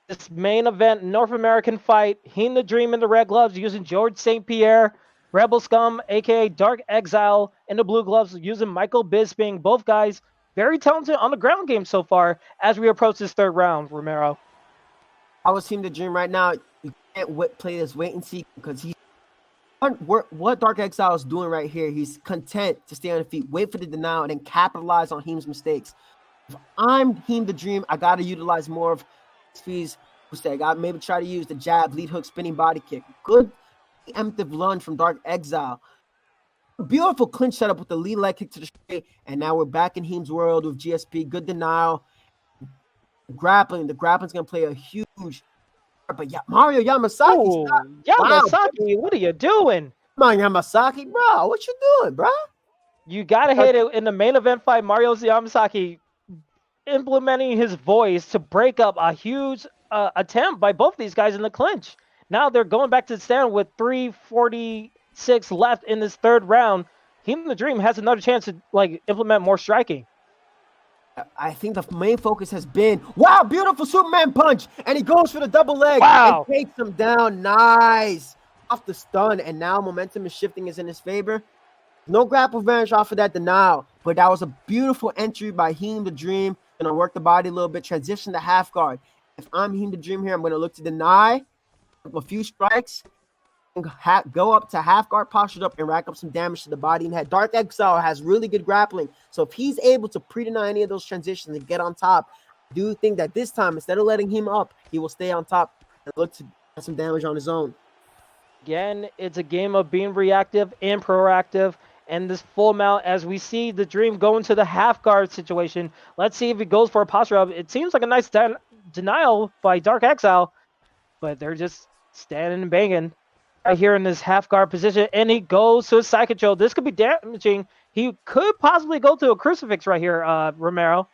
this main event North American fight. Him the Dream in the red gloves using George St. Pierre. Rebel Scum, aka Dark Exile, in the blue gloves using Michael Bisping. Both guys very talented on the ground game so far as we approach this third round, Romero. I was seeing the Dream right now. You can't play this wait and see because he's what Dark Exile is doing right here. He's content to stay on the feet, wait for the denial, and then capitalize on Heem's mistakes. If I'm Heem the Dream, I got to utilize more of his mistake. I maybe try to use the jab, lead hook, spinning body kick. Good emptive lunge from Dark Exile. Beautiful clinch setup with the lead leg kick to the straight, and now we're back in Heem's world with GSP. Good denial. Grappling. The grappling's gonna play a huge part, but yeah, Mario Yamasaki. Yamasaki, what are you doing? Come on, Yamasaki, bro. What you doing, bro? You gotta hit it in the main event fight. Mario Yamasaki implementing his voice to break up a huge attempt by both these guys in the clinch. Now they're going back to the stand with 3:46 left in this third round. Him the Dream has another chance to implement more striking. I think the main focus has been, wow, beautiful Superman punch. And he goes for the double leg. Wow. And takes him down. Nice. Off the stun. And now momentum is shifting is in his favor. No grapple advantage off of that denial. But that was a beautiful entry by Heem the Dream. Gonna work the body a little bit. Transition to half guard. If I'm Heem the Dream here, I'm gonna look to deny a few strikes. Go up to half guard, postured up, and rack up some damage to the body and head. Dark Exile has really good grappling, so if he's able to pre-deny any of those transitions and get on top, I do think that this time, instead of letting him up, he will stay on top and look to get some damage on his own. Again, it's a game of being reactive and proactive, and this full mount, as we see the Dream go into the half guard situation. Let's see if he goes for a posture up. It seems like a nice denial by Dark Exile, but they're just standing and banging right here in this half guard position, and he goes to a side control. This could be damaging. He could possibly go to a crucifix right here, Romero.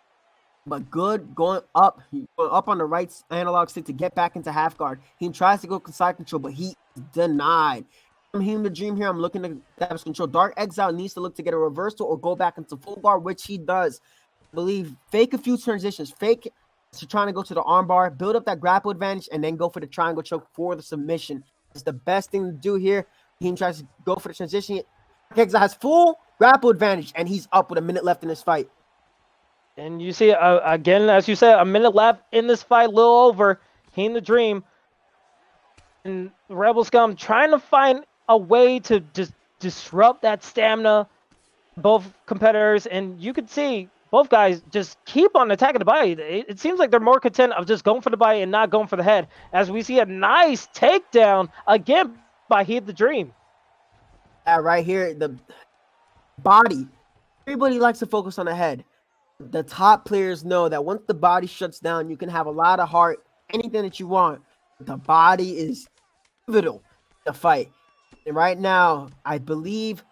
But good going up on the right analog stick to get back into half guard. He tries to go side control, but he denied. I'm Heem the Dream here. I'm looking to establish control. Dark Exile needs to look to get a reversal or go back into full guard, which he does. I believe fake a few transitions, fake to trying to go to the armbar, build up that grapple advantage, and then go for the triangle choke for the submission. It's the best thing to do here. He tries to go for the transition. Exile has full grapple advantage, and he's up with a minute left in this fight. And you see, again, as you said, a minute left in this fight, a little over. He in the Dream. And Rebel Scum trying to find a way to just disrupt that stamina, both competitors, and you could see both guys just keep on attacking the body. It seems like they're more content of just going for the body and not going for the head, as we see a nice takedown again by Heath the Dream. Right here, the body. Everybody likes to focus on the head. The top players know that once the body shuts down, you can have a lot of heart, anything that you want. The body is pivotal to the fight. And right now, I believe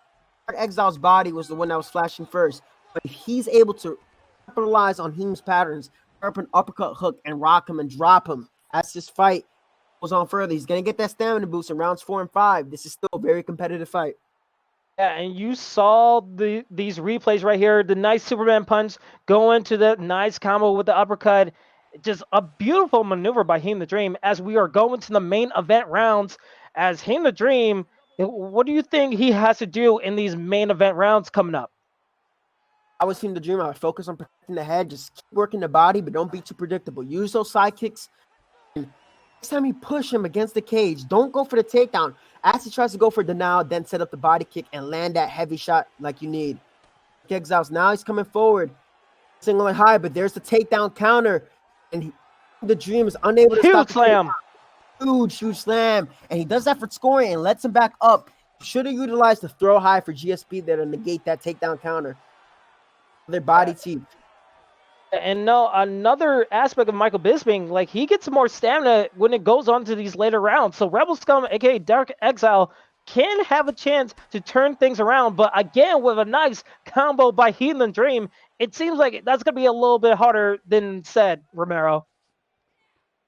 Exile's body was the one that was flashing first. But if he's able to capitalize on Heem's patterns, up an uppercut hook and rock him and drop him as this fight goes on further, he's going to get that stamina boost in rounds 4 and 5. This is still a very competitive fight. Yeah, and you saw these replays right here. The nice Superman punch going to the nice combo with the uppercut. Just a beautiful maneuver by Heem the Dream as we are going to the main event rounds. As Heem the Dream, what do you think he has to do in these main event rounds coming up? I was Heem the Dream. I would focus on protecting the head. Just keep working the body, but don't be too predictable. Use those side kicks. Next time you push him against the cage, don't go for the takedown. As he tries to go for denial, then set up the body kick and land that heavy shot like you need. Exiles, now he's coming forward. Singling high, but there's the takedown counter. And the Dream is unable to stop. Huge slam. Huge slam. And he does that for scoring and lets him back up. Should have utilized the throw high for GSP there to negate that takedown counter. Their body teeth. And no, another aspect of Michael Bisping, like he gets more stamina when it goes on to these later rounds. So Rebel Scum, aka Dark Exile, can have a chance to turn things around. But again, with a nice combo by Heathen Dream, it seems like that's going to be a little bit harder than said, Romero.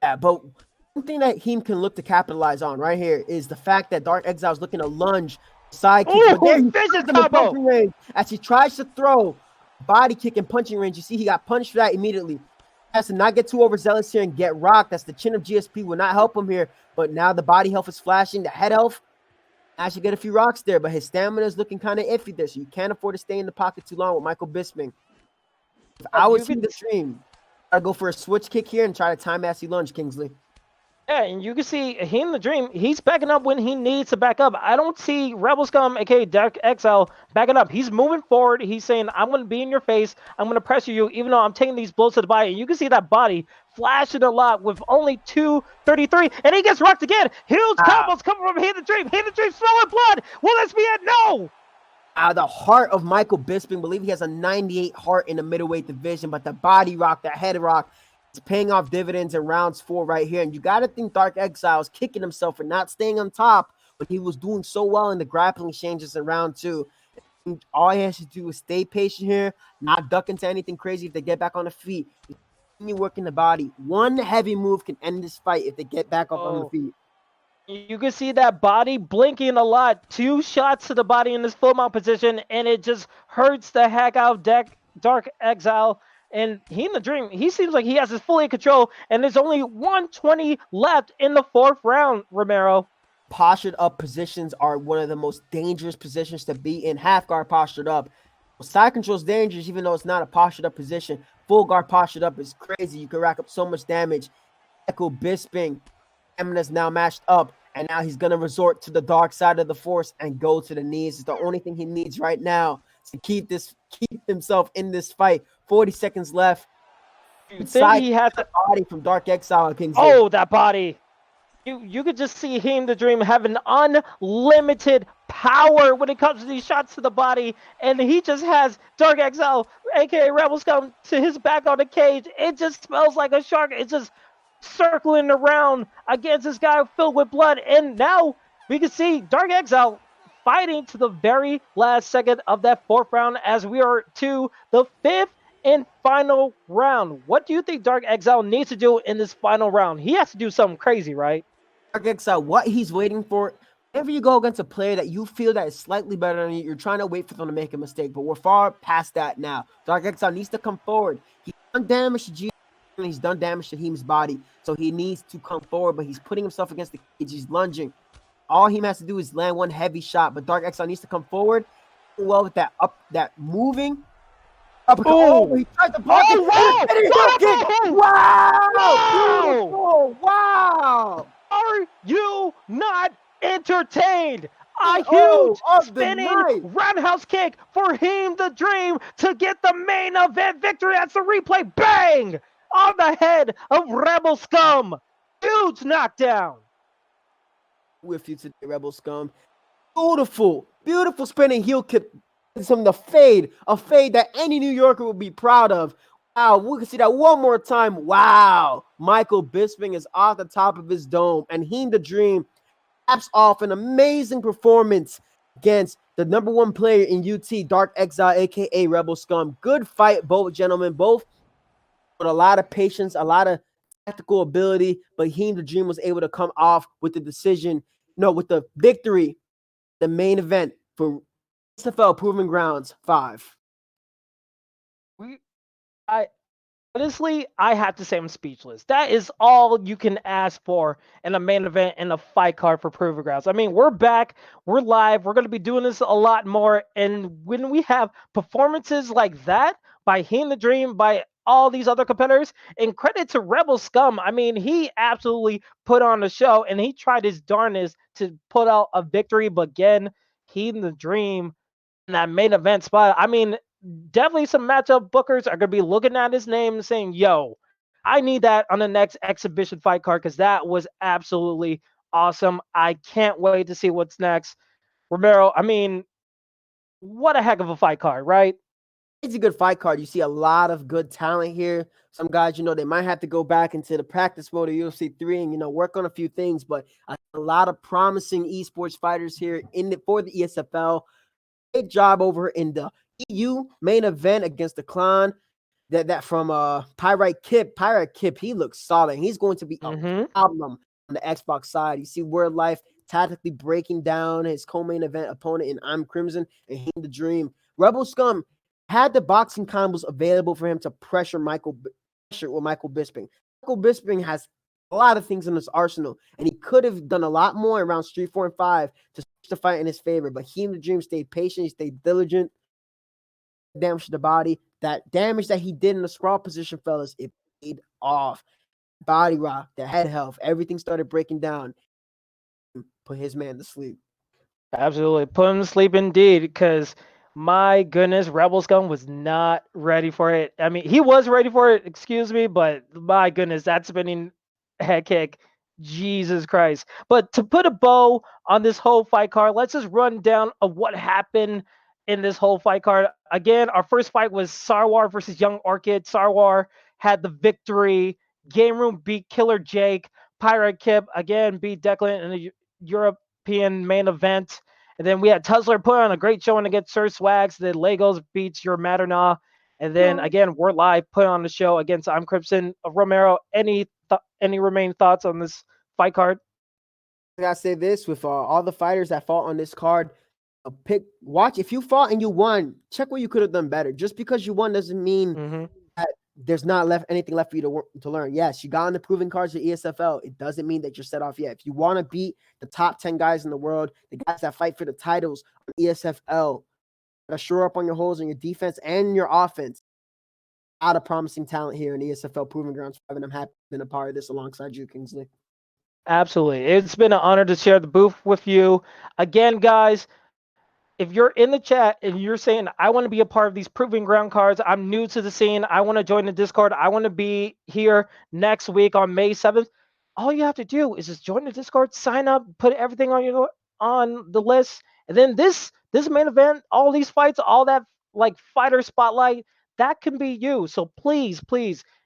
Yeah, but one thing that Heem can look to capitalize on right here is the fact that Dark Exile is looking to lunge side kick. But there vicious combo as he tries to throw body kick and punching range. You see he got punched for that immediately. He has to not get too overzealous here and get rocked. That's the chin of GSP. Will not help him here. But now the body health is flashing. The head health actually get a few rocks there, but his stamina is looking kind of iffy there. So you can't afford to stay in the pocket too long with Michael Bisping. If I was in the Dream, I'd go for a switch kick here and try to time assy lunge, Kingsley. Yeah, and you can see him, the Dream, he's backing up when he needs to back up. I don't see Rebel Scum, aka Dark Exile, backing up. He's moving forward. He's saying, I'm going to be in your face. I'm going to pressure you, even though I'm taking these blows to the body. And you can see that body flashing a lot with only 233. And he gets rocked again. Huge combos coming from Him, the Dream. Him, the Dream, smelling blood. Will this be it? No! The heart of Michael Bisping, I believe he has a 98 heart in the middleweight division, but the body rock, that head rock, it's paying off dividends in rounds 4 right here. And you got to think Dark Exile is kicking himself for not staying on top when he was doing so well in the grappling exchanges in round 2. All he has to do is stay patient here, not duck into anything crazy if they get back on the feet. Continue working the body. One heavy move can end this fight if they get back up on the feet. You can see that body blinking a lot. 2 shots to the body in this full mount position, and it just hurts the heck out of Dark Exile. And he in the Dream, he seems like he has his fully in control, and there's only 120 left in the 4th round, Romero. Postured up positions are one of the most dangerous positions to be in. Half guard postured up. Side control is dangerous, even though it's not a postured up position. Full guard postured up is crazy. You can rack up so much damage. Michael Bisping, Eminem's now matched up, and now he's going to resort to the dark side of the force and go to the knees. It's the only thing he needs right now to keep himself in this fight. 40 seconds left. You think he has the body from Dark Exile, Kingsley. Oh, that body. You could just see him, the Dream, having unlimited power when it comes to these shots to the body, and he just has Dark Exile, aka Rebel Scum, to his back on the cage. It just smells like a shark. It's just circling around against this guy filled with blood, and now we can see Dark Exile fighting to the very last second of that 4th round as we are to the 5th and final round. What do you think Dark Exile needs to do in this final round? He has to do something crazy, right? Dark Exile, what he's waiting for, whenever you go against a player that you feel that is slightly better than you, you're trying to wait for them to make a mistake, but we're far past that now. Dark Exile needs to come forward. He's done damage to G, and he's done damage to Heem's body, so he needs to come forward, but he's putting himself against the cage. He's lunging. All he has to do is land one heavy shot, but Dark Exile needs to come forward. Well, with that moving. Oh, he tried to block it. Wow! Wow! Are you not entertained? A Oh, huge of the spinning night. roundhouse kick for Heem the Dream to get the main event victory. That's the replay. Bang! On the head of Rebel Scum. Huge knockdown. With you today, Rebel Scum. Beautiful, beautiful spinning heel kick. Some a fade that any New Yorker would be proud of. Wow, we can see that one more time. Wow, Michael Bisping is off the top of his dome, and Heem the Dream caps off an amazing performance against the number one player in UT, Dark Exile, aka Rebel Scum. Good fight, both gentlemen, both with a lot of patience, a lot of tactical ability, but Heem the Dream was able to come off with the decision, with the victory, the main event for ESFL Proving Grounds 5. I honestly, I have to say I'm speechless. That is all you can ask for in a main event and a fight card for Proving Grounds. I mean, we're back, we're live, we're going to be doing this a lot more. And when we have performances like that by Him the Dream, by all these other competitors, and credit to Rebel Scum, I mean, he absolutely put on the show and he tried his darnest to put out a victory. But again, Him the Dream in that main event spot, I mean, definitely some matchup bookers are going to be looking at his name and saying, yo, I need that on the next exhibition fight card because that was absolutely awesome. I can't wait to see what's next. Romero, I mean, what a heck of a fight card, right? It's a good fight card. You see a lot of good talent here. Some guys, they might have to go back into the practice mode of UFC 3 and, work on a few things, but a lot of promising esports fighters here for the ESFL. Great job over in the EU main event against the Clan. That from Pyrite Kip. Pyrite Kip, he looks solid. He's going to be a problem on the Xbox side. You see Word Life tactically breaking down his co-main event opponent in I'm Crimson and Him the Dream. Rebel Scum had the boxing combos available for him to pressure Michael Bisping. Michael Bisping has a lot of things in his arsenal, and he could have done a lot more around Street 4 and 5 to switch the fight in his favor. But Him the Dream stayed patient, he stayed diligent, damage to the body. That damage that he did in the sprawl position, fellas, it paid off. Body rock, the head health, everything started breaking down. Put his man to sleep. Absolutely. Put him to sleep indeed, because my goodness, Rebel Scum was not ready for it. I mean, he was ready for it, excuse me, but my goodness, that spinning head kick, Jesus Christ. But to put a bow on this whole fight card, let's just run down of what happened in this whole fight card. Again, our first fight was Sarwar versus Young Orchid. Sarwar had the victory. Game Room beat Killer Jake. Pirate Kip again beat Declan in the European main event. And then we had Tussler put on a great showing against Sir Swags. Then Legos beats Your Materna. And then again, we're live put on the show against I'm Crimson. Romero, any remaining thoughts on this fight card? I gotta say this with all the fighters that fought on this card. Watch if you fought and you won. Check what you could have done better. Just because you won doesn't mean that there's not anything left for you to learn. Yes, you got on the proving cards of ESFL. It doesn't mean that you're set off yet. If you want to beat the top 10 guys in the world, the guys that fight for the titles on ESFL, gotta shore up on your holes in your defense and your offense. A lot of promising talent here in ESFL Proving Grounds 5, and I'm happy to be a part of this alongside you, Kingsley. Absolutely. It's been an honor to share the booth with you. Again, guys, if you're in the chat and you're saying, I want to be a part of these Proving Ground cards, I'm new to the scene, I want to join the Discord, I want to be here next week on May 7th, all you have to do is just join the Discord, sign up, put everything on the list, and then this main event, all these fights, all that like fighter spotlight, that can be you. So please,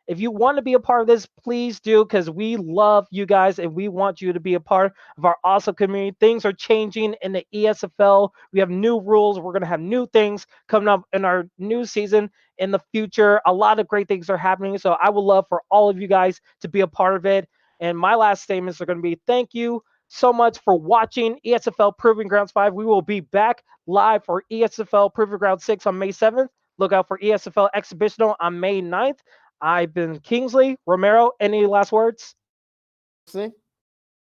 if you want to be a part of this, please do, because we love you guys and we want you to be a part of our awesome community. Things are changing in the ESFL. We have new rules. We're going to have new things coming up in our new season in the future. A lot of great things are happening. So I would love for all of you guys to be a part of it. And my last statements are going to be thank you so much for watching ESFL Proving Grounds 5. We will be back live for ESFL Proving Ground 6 on May 7th. Look out for ESFL Exhibitional on May 9th. I've been Kingsley. Romero, any last words?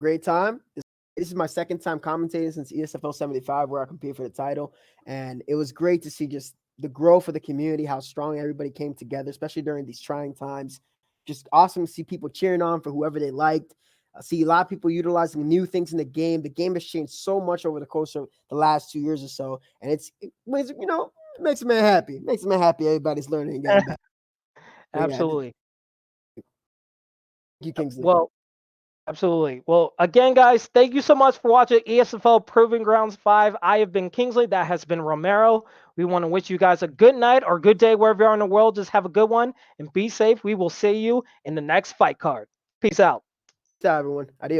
Great time. This is my second time commentating since ESFL 75, where I compete for the title. And it was great to see just the growth of the community, how strong everybody came together, especially during these trying times. Just awesome to see people cheering on for whoever they liked. I see a lot of people utilizing new things in the game. The game has changed so much over the course of the last 2 years or so, and it makes it makes a man happy. It makes a man happy. Everybody's learning and getting better. But yeah, thank Absolutely. you, Kingsley. Well, absolutely. Well, again, guys, thank you so much for watching ESFL Proving Grounds 5. I have been Kingsley. That has been Romero. We want to wish you guys a good night or good day wherever you are in the world. Just have a good one and be safe. We will see you in the next fight card. Peace out. Ciao, everyone. Adios.